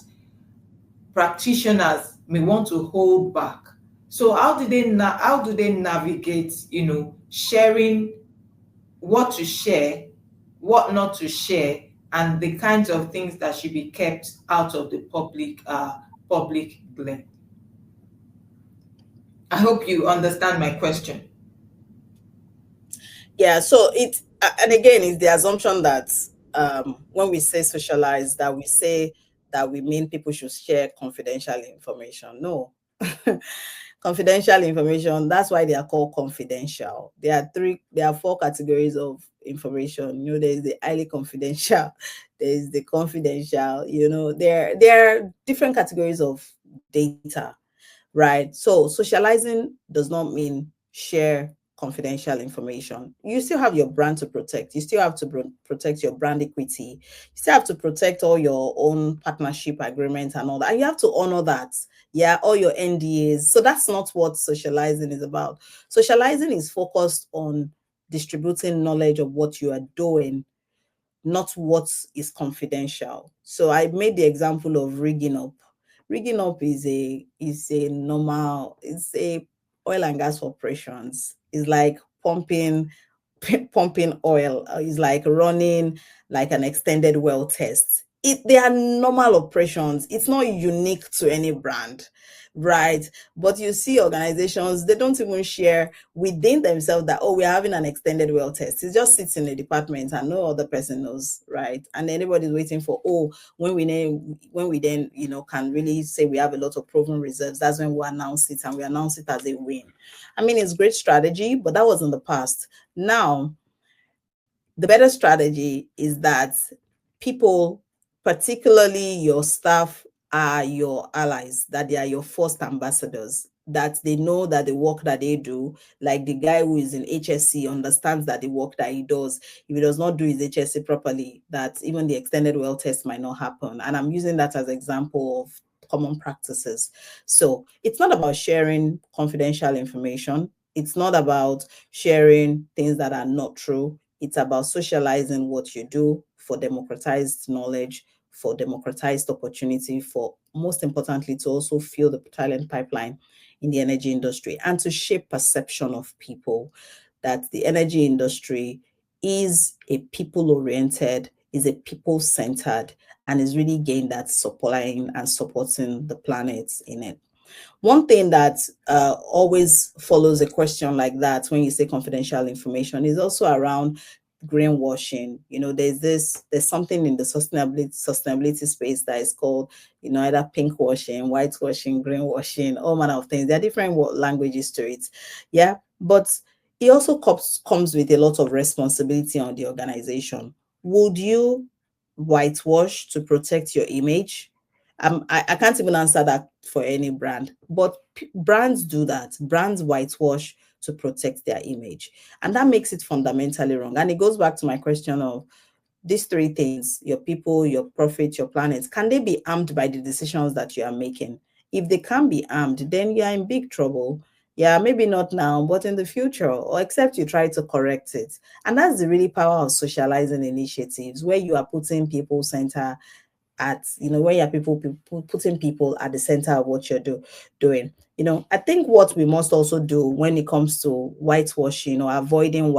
practitioners may want to hold back? So how do they navigate, sharing what to share, what not to share, and the kinds of things that should be kept out of the public glare? I hope you understand my question. Yeah, so and again, it's the assumption that when we say socialize, that we say that we mean people should share confidential information. No. Confidential information, that's why they are called confidential. There are four categories of information. There's the highly confidential, there's the confidential, there are different categories of data, right? So socializing does not mean share confidential information. You still have your brand to protect. You still have to protect your brand equity. You still have to protect all your own partnership agreements and all that. And you have to honor that. Yeah, all your NDAs. So that's not what socializing is about. Socializing is focused on distributing knowledge of what you are doing, not what is confidential. So I made the example of rigging up. Rigging up is a normal, it's a oil and gas operations. It's like pumping oil. It's like running like an extended well test. They are normal operations. It's not unique to any brand, right? But you see organizations, they don't even share within themselves that, oh, we're having an extended well test. It just sits in the department and no other person knows, right? And anybody's waiting for, oh, when we then can really say we have a lot of proven reserves, that's when we announce it, and we announce it as a win. I mean, it's great strategy, but that was in the past. Now, the better strategy is that people, particularly your staff, are your allies, that they are your first ambassadors, that they know that the work that they do, like the guy who is in HSC understands that the work that he does, if he does not do his HSC properly, that even the extended well test might not happen. And I'm using that as an example of common practices. So it's not about sharing confidential information. It's not about sharing things that are not true. It's about socializing what you do for democratized knowledge, for democratized opportunity, for most importantly, to also fill the talent pipeline in the energy industry and to shape perception of people that the energy industry is a people-oriented, is a people-centered, and is really gained at supplying and supporting the planet in it. One thing that always follows a question like that when you say confidential information is also around greenwashing. There's something in the sustainability space that is called, either pinkwashing, whitewashing, greenwashing, all manner of things. There are different languages to it. Yeah. But it also comes with a lot of responsibility on the organization. Would you whitewash to protect your image? I can't even answer that for any brand, but brands do that. Brands whitewash to protect their image, and that makes it fundamentally wrong. And it goes back to my question of these three things: your people, your profit, your planet. Can they be armed by the decisions that you are making? If they can't be armed, then you are in big trouble. Yeah, maybe not now, but in the future, or except you try to correct it. And that's the really power of socializing initiatives, where you are putting people center at, where you're people putting people at the center of what you're doing. I think what we must also do when it comes to whitewashing, or avoiding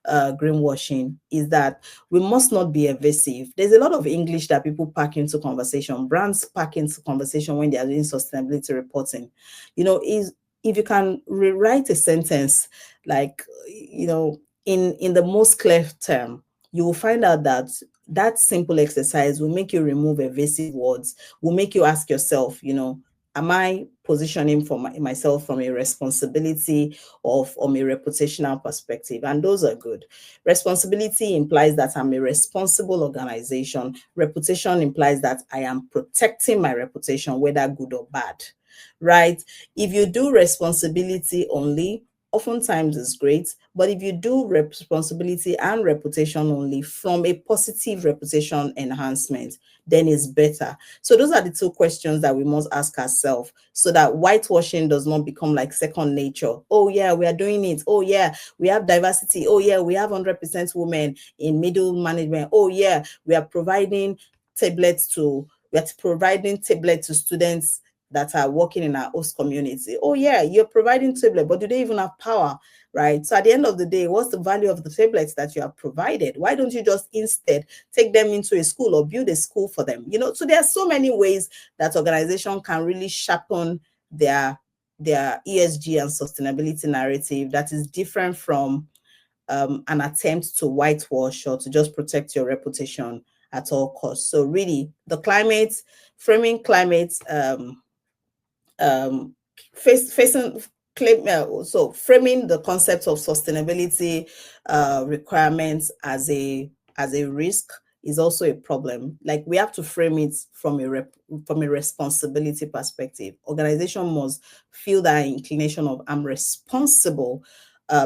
greenwashing, is that we must not be evasive. There's a lot of English that people pack into conversation, brands pack into conversation when they are doing sustainability reporting. Is if you can rewrite a sentence, like, in the most clear term, you will find out that that simple exercise will make you remove evasive words, will make you ask yourself, am I positioning for myself from a responsibility or from a reputational perspective? And those are good. Responsibility implies that I'm a responsible organization. Reputation implies that I am protecting my reputation, whether good or bad, right? If you do responsibility only, oftentimes it's great. But if you do responsibility and reputation only from a positive reputation enhancement, then it's better. So those are the two questions that we must ask ourselves, so that whitewashing does not become like second nature. Oh yeah, we are doing it. Oh yeah, we have diversity. Oh yeah, we have 100% women in middle management. Oh yeah, we are providing tablets to students that are working in our host community. Oh yeah, you're providing tablet, but do they even have power? Right? So at the end of the day, what's the value of the tablets that you have provided? Why don't you just instead take them into a school or build a school for them? So there are so many ways that organization can really sharpen their ESG and sustainability narrative that is different from an attempt to whitewash or to just protect your reputation at all costs. So really, framing climate um, facing claim so framing the concept of sustainability requirements as a risk is also a problem. Like we have to frame it from from a responsibility perspective. Organization must feel that inclination of I'm responsible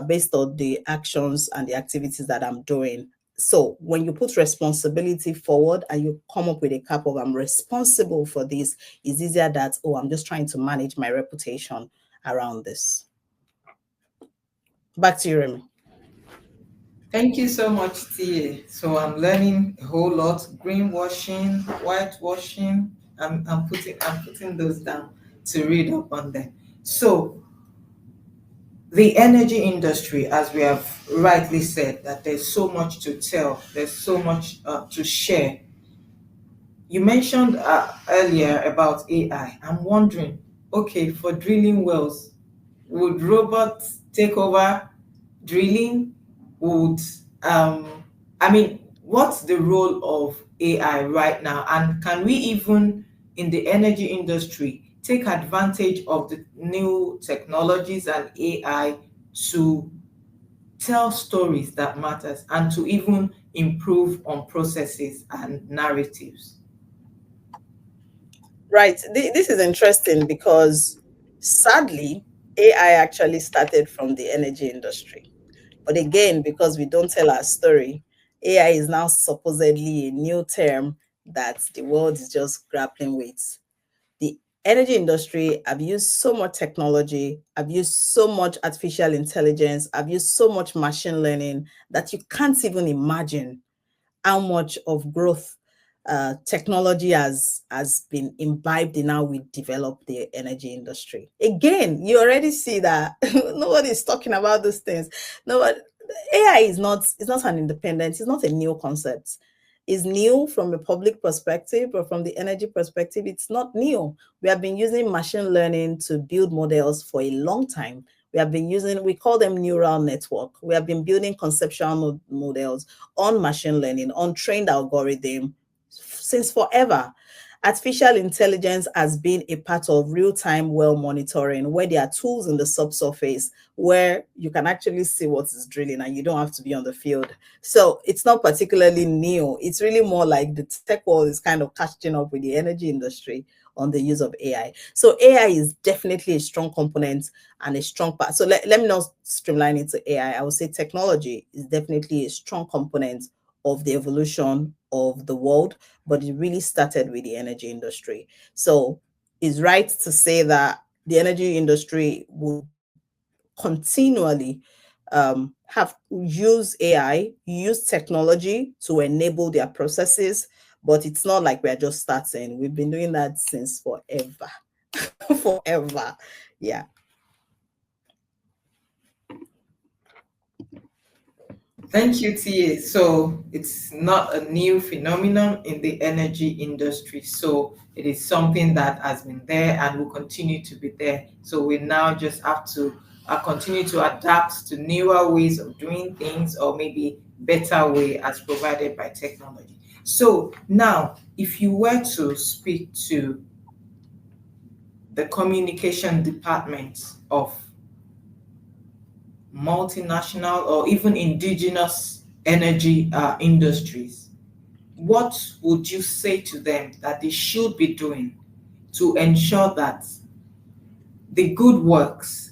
based on the actions and the activities that I'm doing. So when you put responsibility forward and you come up with a cap of I'm responsible for this, it's easier that, oh, I'm just trying to manage my reputation around this. Back to you, Remy. Thank you so much, TA. So I'm learning a whole lot. Greenwashing, whitewashing. I'm putting those down to read up on them. So the energy industry, as we have rightly said, that there's so much to tell, there's so much to share. You mentioned earlier about AI. I'm wondering, okay, for drilling wells, would robots take over drilling? Would I mean, what's the role of AI right now? And can we even in the energy industry take advantage of the new technologies and AI to tell stories that matters and to even improve on processes and narratives? Right. This is interesting because sadly, AI actually started from the energy industry. But again, because we don't tell our story, AI is now supposedly a new term that the world is just grappling with. The energy industry, I've used so much technology, I've used so much artificial intelligence, I've used so much machine learning that you can't even imagine how much of growth technology has been imbibed in how we develop the energy industry. Again, you already see that nobody's talking about these things. Nobody, AI is not an independent, it's not a new concept. It's new from a public perspective, but from the energy perspective, it's not new. We have been using machine learning to build models for a long time. We have been using, we call them neural network. We have been building conceptual models on machine learning, on trained algorithm since forever. Artificial intelligence has been a part of real-time well monitoring, where there are tools in the subsurface where you can actually see what is drilling and you don't have to be on the field. So it's not particularly new. It's really more like the tech world is kind of catching up with the energy industry on the use of AI. So AI is definitely a strong component and a strong part. So let me not streamline it to AI. I would say technology is definitely a strong component of the evolution of the world, but it really started with the energy industry. So it's right to say that the energy industry would continually have use AI, use technology to enable their processes, but it's not like we're just starting. We've been doing that since forever, forever. Yeah. Thank you, TA. So it's not a new phenomenon in the energy industry. So it is something that has been there and will continue to be there. So we now just have to continue to adapt to newer ways of doing things, or maybe better way as provided by technology. So now, if you were to speak to the communication department of multinational or even indigenous energy industries, what would you say to them that they should be doing to ensure that the good works,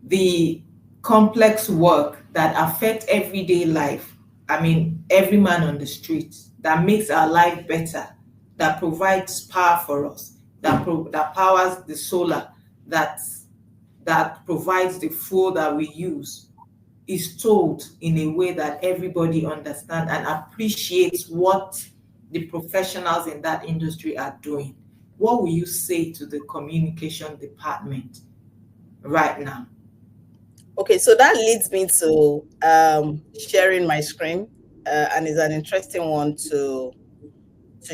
the complex work that affect everyday life, I mean, every man on the street, that makes our life better, that provides power for us, that powers the solar, that that provides the fuel that we use, is told in a way that everybody understands and appreciates what the professionals in that industry are doing? What will you say to the communication department right now? Okay, so that leads me to sharing my screen, and is an interesting one to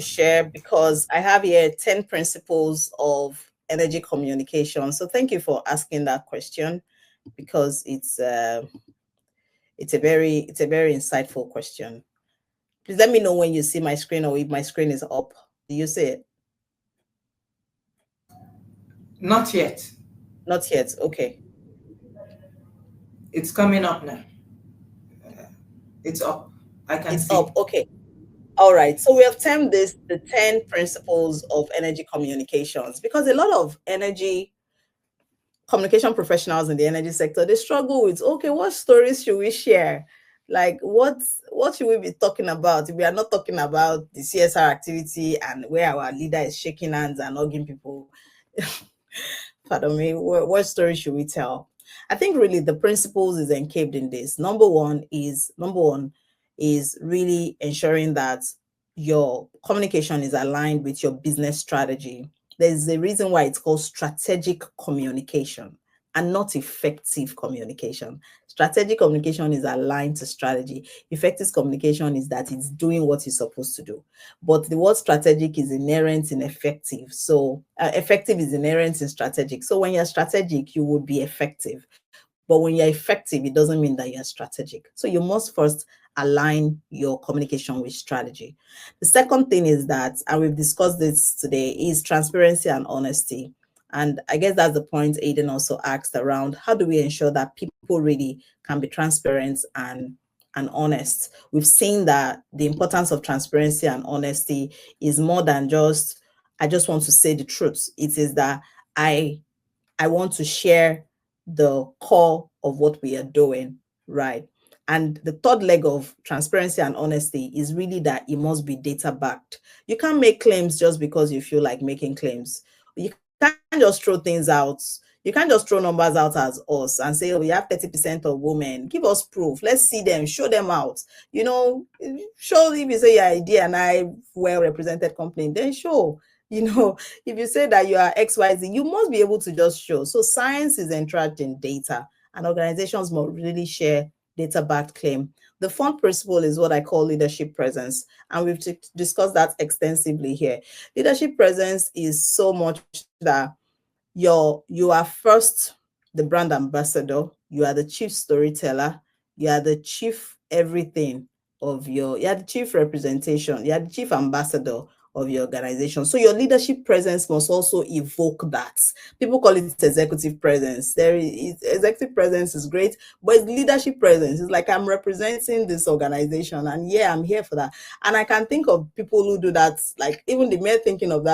share because I have here 10 principles of energy communication. So thank you for asking that question because it's a very insightful question. Please let me know when you see my screen or if my screen is up. Do you see it? Not yet. Not yet. Okay. It's coming up now. It's up. I can It's up. see. Okay. All right, so we have termed this the 10 principles of energy communications, because a lot of energy communication professionals in the energy sector, they struggle with, okay, what stories should we share? Like what should we be talking about if we are not talking about the CSR activity and where our leader is shaking hands and hugging people? Pardon me, what story should we tell? I think really the principles is encaped in this. Number one is really ensuring that your communication is aligned with your business strategy. There's a reason why it's called strategic communication and not effective communication. Strategic communication is aligned to strategy. Effective communication is that it's doing what it's supposed to do. But the word strategic is inherent in effective. So effective is inherent in strategic. So when you're strategic, you would be effective. But when you're effective, it doesn't mean that you're strategic. So you must first align your communication with strategy. The second thing is that, and we've discussed this today, is transparency and honesty. And I guess that's the point Aiden also asked around, how do we ensure that people really can be transparent and honest? We've seen that the importance of transparency and honesty is more than just, I just want to say the truth. It is that I I want to share the core of what we are doing, right? And the third leg of transparency and honesty is really that it must be data backed. You can't make claims just because you feel like making claims. You can't just throw things out. You can't just throw numbers out as us and say, oh, we have 30% of women. Give us proof. Let's see them, show them out. You know, show, if you say your idea and I well represented company, then show. You know, if you say that you are XYZ, you must be able to just show. So science is entrenched in data, and organizations must really share data-backed claim. The fourth principle is what I call leadership presence, and we've discussed that extensively here. Leadership presence is so much that you are first the brand ambassador, you are the chief storyteller, you are the chief everything of your, you are the chief representation, you are the chief ambassador of your organization. So your leadership presence must also evoke that. People call it executive presence. Executive presence is great, but it's leadership presence. It's like I'm representing this organization, and yeah, I'm here for that. And I can think of people who do that. Like even the mere thinking about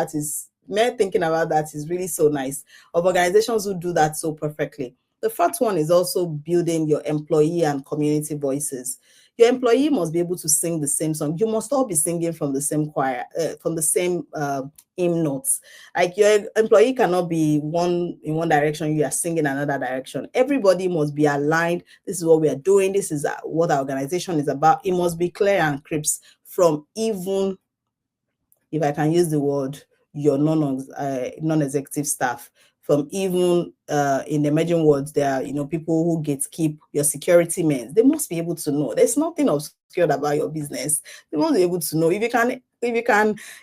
that is really so nice, of organizations who do that so perfectly. The fourth one is also building your employee and community voices. Your employee must be able to sing the same song. You must all be singing from the same choir, from the same hymn notes. Like your employee cannot be one in one direction, you are singing another direction. Everybody must be aligned. This is what we are doing. This is what our organization is about. It must be clear and crisp from even, if I can use the word, your non-executive staff, from even in the emerging world, there are people who gatekeep your security men. They must be able to know. There's nothing obscured about your business. They must be able to know. If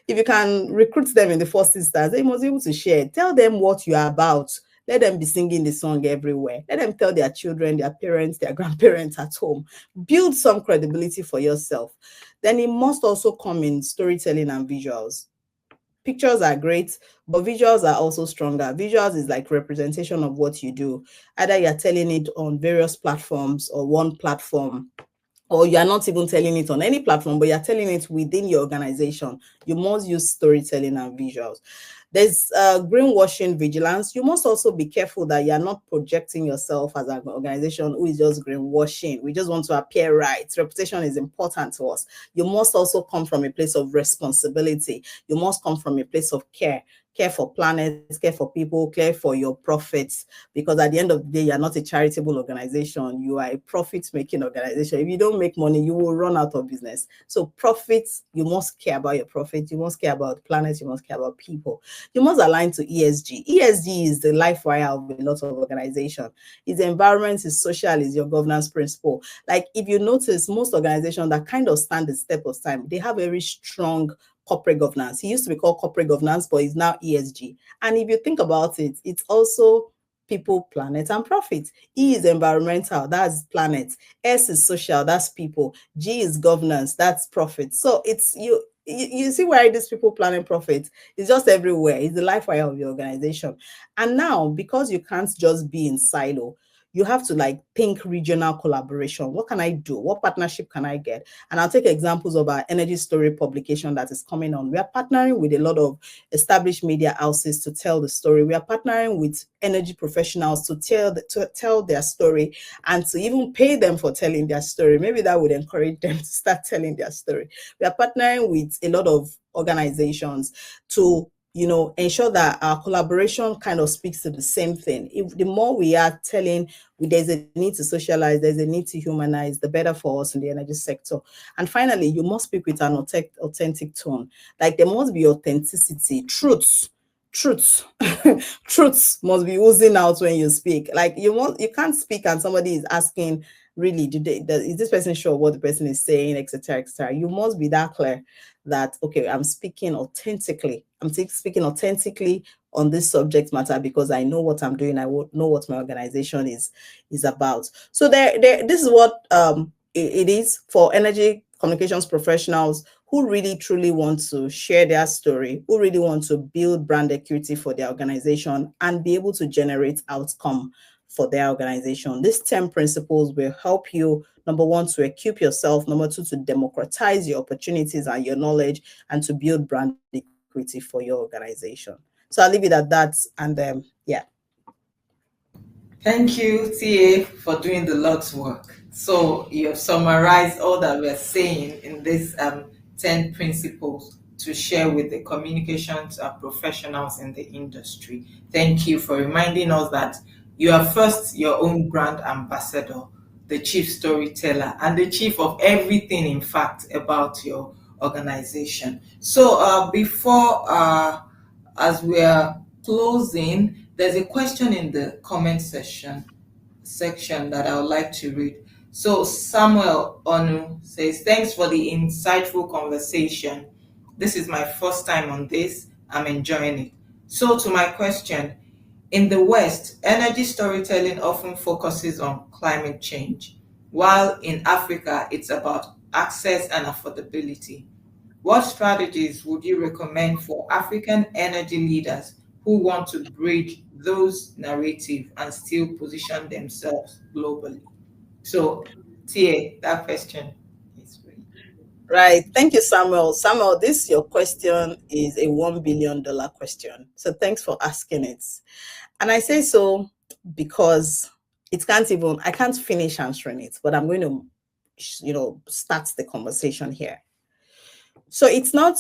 you can recruit them in the first instance, they must be able to share. Tell them what you are about. Let them be singing the song everywhere. Let them tell their children, their parents, their grandparents at home. Build some credibility for yourself. Then it must also come in storytelling and visuals. Pictures are great, but visuals are also stronger. Visuals is like representation of what you do. Either you're telling it on various platforms or one platform, or you're not even telling it on any platform, but you're telling it within your organization. You must use storytelling and visuals. There's greenwashing vigilance. You must also be careful that you're not projecting yourself as an organization who is just greenwashing. We just want to appear right. Reputation is important to us. You must also come from a place of responsibility. You must come from a place of care. Care for planet, care for people, care for your profits. Because at the end of the day, you're not a charitable organization. You are a profit-making organization. If you don't make money, you will run out of business. So profits, you must care about your profit. You must care about the planet. You must care about people. You must align to ESG. ESG is the life wire of a lot of organizations. It's environment, it's social, it's your governance principle. Like if you notice, most organizations that kind of stand the step of time, they have very strong corporate governance. It used to be called corporate governance, but it's now ESG. And if you think about it, it's also people, planet, and profit. E is environmental, that's planet. S is social, that's people. G is governance, that's profit. So it's you see why these people, planet, profit is just everywhere. It's the life wire of your organization. And now, because you can't just be in silo, you have to like think regional collaboration. What can I do? What partnership can I get? And I'll take examples of our energy story publication that is coming on. We are partnering with a lot of established media houses to tell the story. We are partnering with energy professionals to tell their story, and to even pay them for telling their story. Maybe that would encourage them to start telling their story. We are partnering with a lot of organizations to ensure that our collaboration kind of speaks to the same thing. If the more we are telling, there's a need to socialize, there's a need to humanize, the better for us in the energy sector. And finally, you must speak with an authentic tone. Like there must be authenticity, truths truths must be oozing out when you speak. Like you can't speak and somebody is asking, really, is this person sure what the person is saying, etc., etc. You must be that clear that, okay, I'm speaking authentically. Speaking authentically on this subject matter because I know what I'm doing. I know what my organization is about. So this is what it is for energy communications professionals who really truly want to share their story, who really want to build brand equity for their organization and be able to generate outcome for their organization. These 10 principles will help you, number one, to equip yourself, number two, to democratize your opportunities and your knowledge, and to build brand equity for your organization. So I'll leave it at that. And yeah. Thank you, TA, for doing the Lord's work. So you have summarized all that we're saying in this 10 principles to share with the communications professionals in the industry. Thank you for reminding us that you are first your own brand ambassador, the chief storyteller, and the chief of everything, in fact, about your organization. So as we are closing, there's a question in the comment section that I would like to read. So Samuel Onu says, thanks for the insightful conversation. This is my first time on this. I'm enjoying it. So to my question, in the West, energy storytelling often focuses on climate change, while in Africa, it's about access and affordability. What strategies would you recommend for African energy leaders who want to bridge those narratives and still position themselves globally? So, Tia, that question is for you. Right. Thank you, Samuel. Samuel, your question is a $1 billion question. So thanks for asking it. And I say so because I can't finish answering it, but I'm going to, start the conversation here. So it's not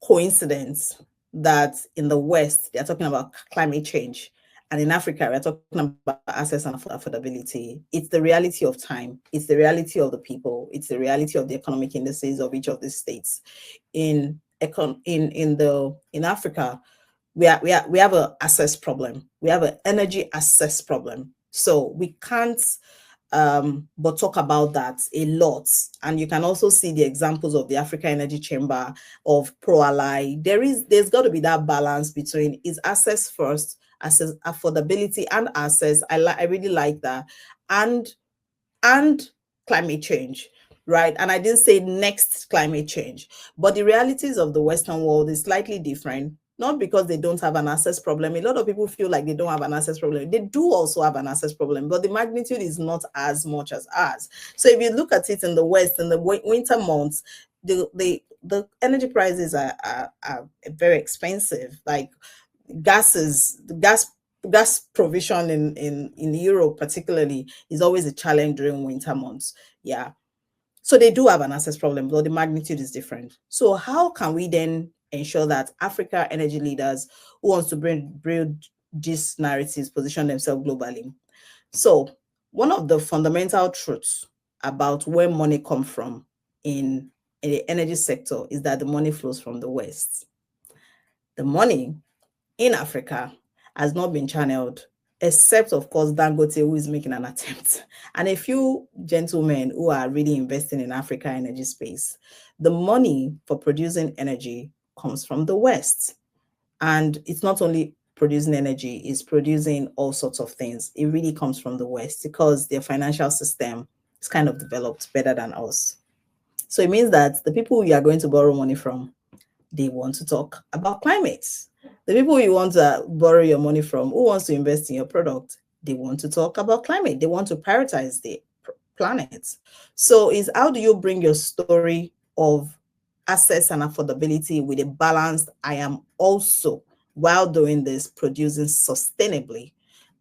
coincidence that in the West, they're talking about climate change. And in Africa, we're talking about access and affordability. It's the reality of time. It's the reality of the people. It's the reality of the economic indices of each of these states. In Africa, we have an access problem. We have an energy access problem. So we can't but talk about that a lot. And you can also see the examples of the Africa Energy Chamber, of PROALLY. There's got to be that balance between is access first, access, affordability, and access. I really like that, and and climate change, right? And I didn't say next climate change, but the realities of the Western world is slightly different. Not because they don't have an access problem. A lot of people feel like they don't have an access problem. They do also have an access problem, but the magnitude is not as much as ours. So if you look at it in the West, in the winter months, the energy prices are very expensive. Like gas provision in Europe particularly is always a challenge during winter months. Yeah. So they do have an access problem, but the magnitude is different. So how can we then ensure that Africa energy leaders who wants to build these narratives position themselves globally? So one of the fundamental truths about where money comes from in the energy sector is that the money flows from the West. The money in Africa has not been channeled, except, of course, Dangote, who is making an attempt, and a few gentlemen who are really investing in Africa energy space. The money for producing energy comes from the West. And it's not only producing energy, it's producing all sorts of things. It really comes from the West because their financial system is kind of developed better than us. So it means that the people you are going to borrow money from, they want to talk about climate. The people you want to borrow your money from, who wants to invest in your product, They want to talk about climate. They want to prioritize the planet. So is how do you bring your story of access and affordability with a balanced I am also, while doing this, producing sustainably?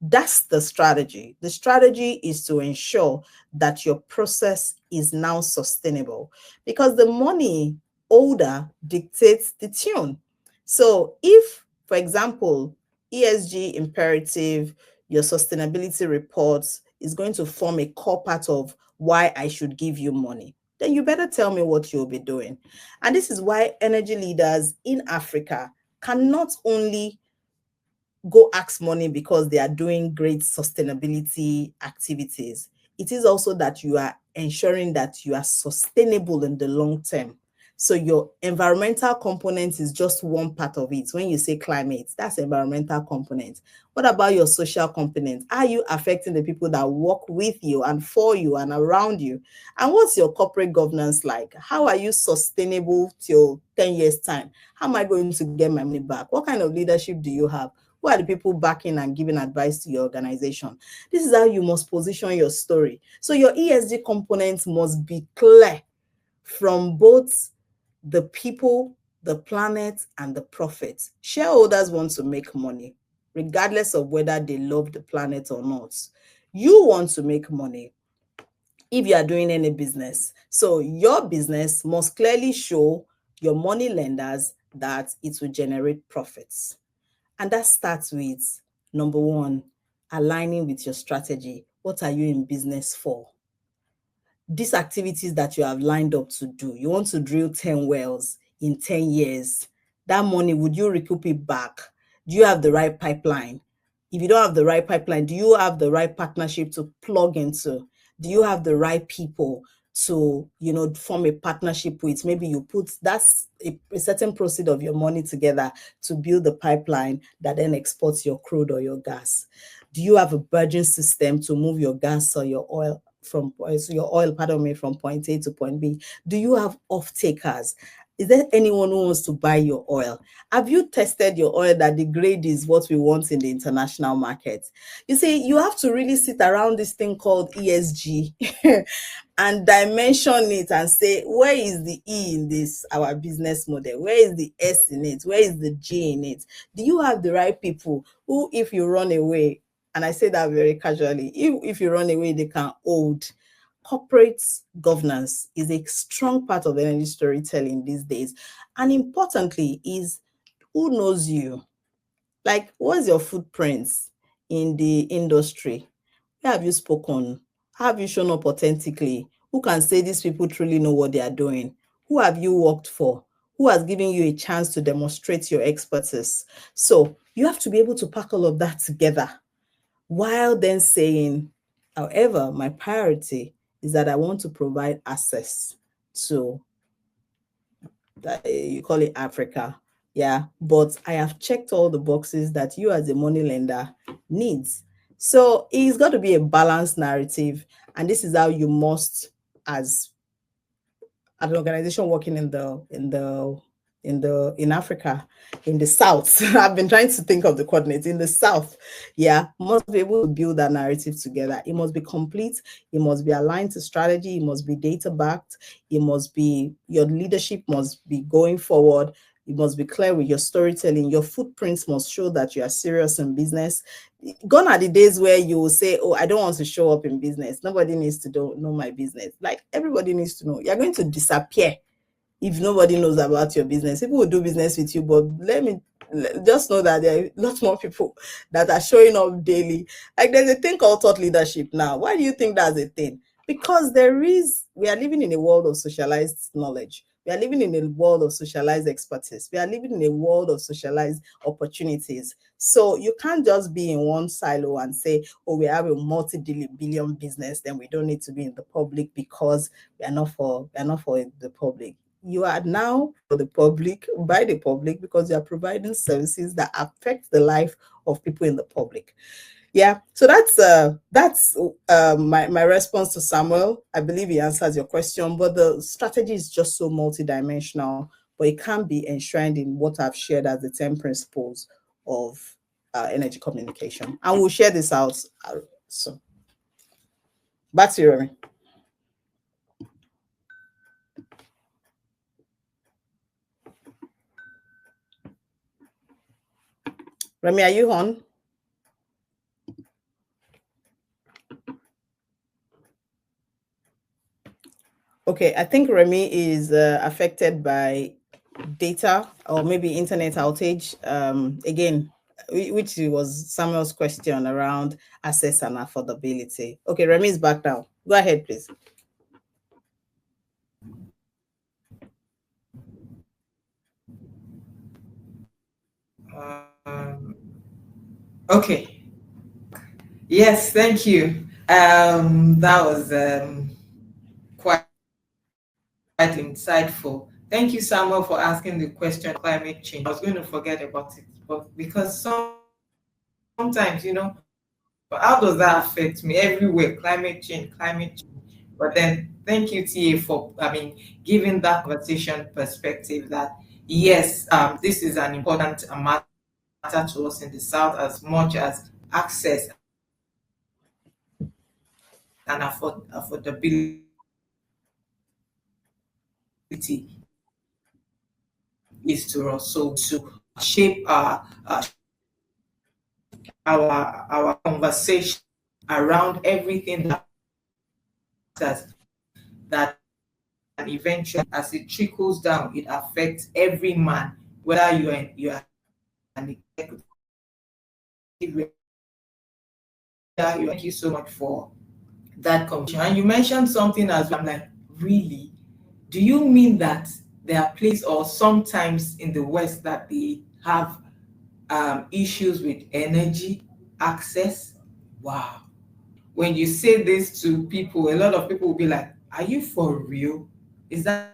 That's the strategy. The strategy is to ensure that your process is now sustainable, because the money holder dictates the tune. So if, for example, ESG imperative, your sustainability reports is going to form a core part of why I should give you money, then you better tell me what you'll be doing. And this is why energy leaders in Africa can not only go ask money because they are doing great sustainability activities. It is also that you are ensuring that you are sustainable in the long term. So your environmental component is just one part of it. When you say climate, that's environmental component. What about your social component? Are you affecting the people that work with you and for you and around you? And what's your corporate governance like? How are you sustainable till 10 years time? How am I going to get my money back? What kind of leadership do you have? Who are the people backing and giving advice to your organization? This is how you must position your story. So your ESG components must be clear from both the people, the planet, and the profit. Shareholders want to make money, regardless of whether they love the planet or not. You want to make money if you are doing any business. So your business must clearly show your money lenders that it will generate profits. And that starts with number one, aligning with your strategy. What are you in business for? These activities that you have lined up to do, you want to drill 10 wells in 10 years. That money, would you recoup it back? Do you have the right pipeline? If you don't have the right pipeline, do you have the right partnership to plug into? Do you have the right people to, form a partnership with? Maybe you put that's a certain proceed of your money together to build the pipeline that then exports your crude or your gas. Do you have a bridging system to move your gas or your oil from point A to point B? Do you have off takers? Is there anyone who wants to buy your oil? Have you tested your oil that the grade is what we want in the international market? You see, you have to really sit around this thing called ESG and dimension it and say, where is the E in this, our business model? Where is the S in it? Where is the G in it? Do you have the right people who, if you run away, and I say that very casually, if you run away, they can hold? Corporate governance is a strong part of energy storytelling these days. And importantly, is who knows you? Like, what's your footprints in the industry? Where have you spoken? How have you shown up authentically? Who can say these people truly know what they are doing? Who have you worked for? Who has given you a chance to demonstrate your expertise? So you have to be able to pack all of that together while then saying, however, my priority is that I want to provide access to, you call it Africa. Yeah, but I have checked all the boxes that you as a money lender needs. So it's got to be a balanced narrative. And this is how you must, as an organization working in Africa, in the South. I've been trying to think of the coordinates in the South. Yeah, must be able to build that narrative together. It must be complete. It must be aligned to strategy. It must be data backed. It must be, your leadership must be going forward. You must be clear with your storytelling. Your footprints must show that you are serious in business. Gone are the days where you will say, oh, I don't want to show up in business. Nobody needs to know my business. Like, everybody needs to know. You're going to disappear if nobody knows about your business. People will do business with you, but just know that there are lots more people that are showing up daily. Like, there's a thing called thought leadership now. Why do you think that's a thing? Because we are living in a world of socialized knowledge. We are living in a world of socialized expertise. We are living in a world of socialized opportunities. So you can't just be in one silo and say, oh, we have a multi-billion business, then we don't need to be in the public because we are not for the public. You are now for the public, by the public, because you are providing services that affect the life of people in the public. Yeah, so that's my response to Samuel. I believe he answers your question, but the strategy is just so multidimensional, but it can be enshrined in what I've shared as the 10 principles of energy communication. And we'll share this out. So back to you, Remy. Remy, are you on? Okay, I think Remy is affected by data or maybe internet outage. Again, which was Samuel's question around access and affordability. Okay, Remy is back now. Go ahead, please. Okay. Yes, thank you. That was quite insightful. Thank you, Samuel, for asking the question of climate change. I was going to forget about it, but because sometimes, but how does that affect me? Everywhere, climate change, climate change. But then, thank you, TA, for giving that conversation perspective. That yes, this is an important matter to us in the South as much as access and affordability is to us. So to shape our conversation around everything that that and eventually as it trickles down, it affects every man, whether you are an executive. Thank you so much for that conversation. And you mentioned something as well. I'm like, really? Do you mean that there are places or sometimes in the West that they have issues with energy access? Wow. When you say this to people, a lot of people will be like, are you for real? Is that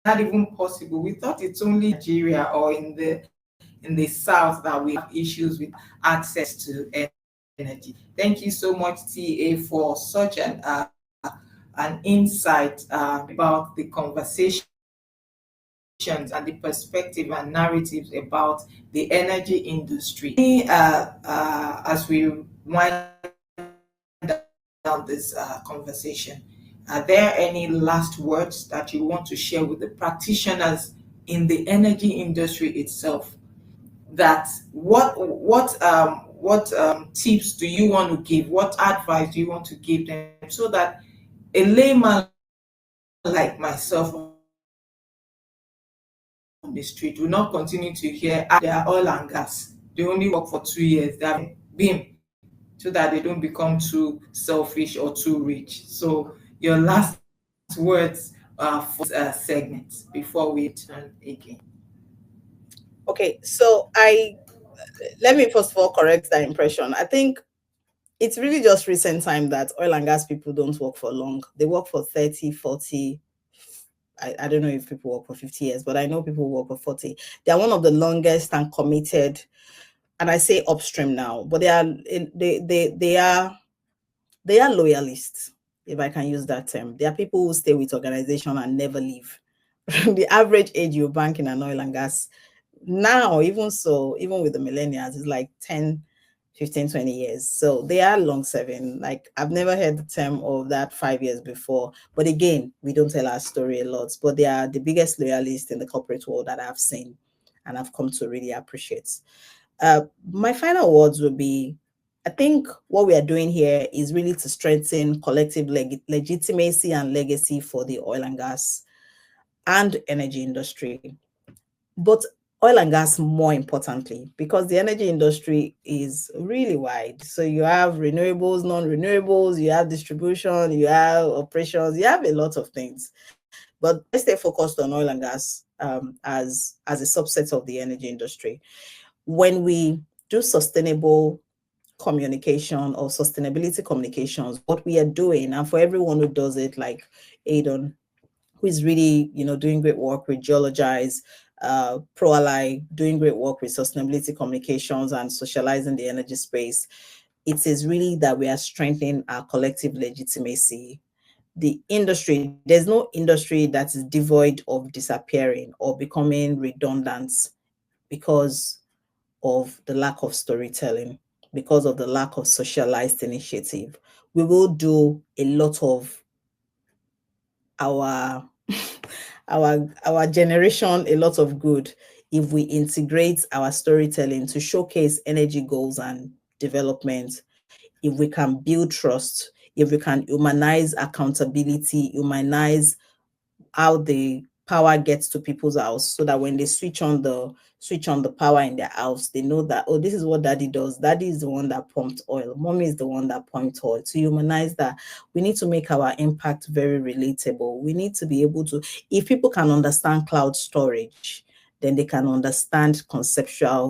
even possible? We thought it's only Nigeria or in the South that we have issues with access to energy. Thank you so much, TA, for such an insight about the conversations and the perspective and narratives about the energy industry. As we wind down this conversation, are there any last words that you want to share with the practitioners in the energy industry itself? That what tips do you want to give? What advice do you want to give them so that a layman like myself on the street will not continue to hear they are oil and gas. They only work for 2 years. They have been so that they don't become too selfish or too rich. So your last words for segment before we turn again. Okay, so let me first of all correct that impression. I think it's really just recent time that oil and gas people don't work for long. They work for 30, 40. I don't know if people work for 50 years, but I know people work for 40. They are one of the longest and committed, and I say upstream now, but they are loyalists, if I can use that term. They are people who stay with organization and never leave. The average age you bank in an oil and gas now, even so, even with the millennials, is like 10, 15, 20 years. So they are long serving. Like I've never heard the term of that 5 years before. But again, we don't tell our story a lot. But they are the biggest loyalists in the corporate world that I've seen and I've come to really appreciate. My final words would be, I think what we are doing here is really to strengthen collective legitimacy and legacy for the oil and gas and energy industry. But oil and gas more importantly, because the energy industry is really wide. So you have renewables, non-renewables, you have distribution, you have operations, you have a lot of things. But let's stay focused on oil and gas as a subset of the energy industry. When we do sustainable communication or sustainability communications, what we are doing, and for everyone who does it, like Adon, who is really, doing great work with Geologize, PROALLY, doing great work with sustainability communications and socializing the energy space. It is really that we are strengthening our collective legitimacy. The industry, there's no industry that is devoid of disappearing or becoming redundant, because of the lack of storytelling, because of the lack of socialized initiative. We will do a lot of our our generation a lot of good if we integrate our storytelling to showcase energy goals and development, if we can build trust, if we can humanize accountability, humanize how the power gets to people's house, so that when they switch on the power in their house, they know that, oh, this is what daddy does. Daddy is the one that pumped oil. Mommy is the one that pumped oil. To humanize that, we need to make our impact very relatable. We need to be able to, if people can understand cloud storage, then they can understand conceptual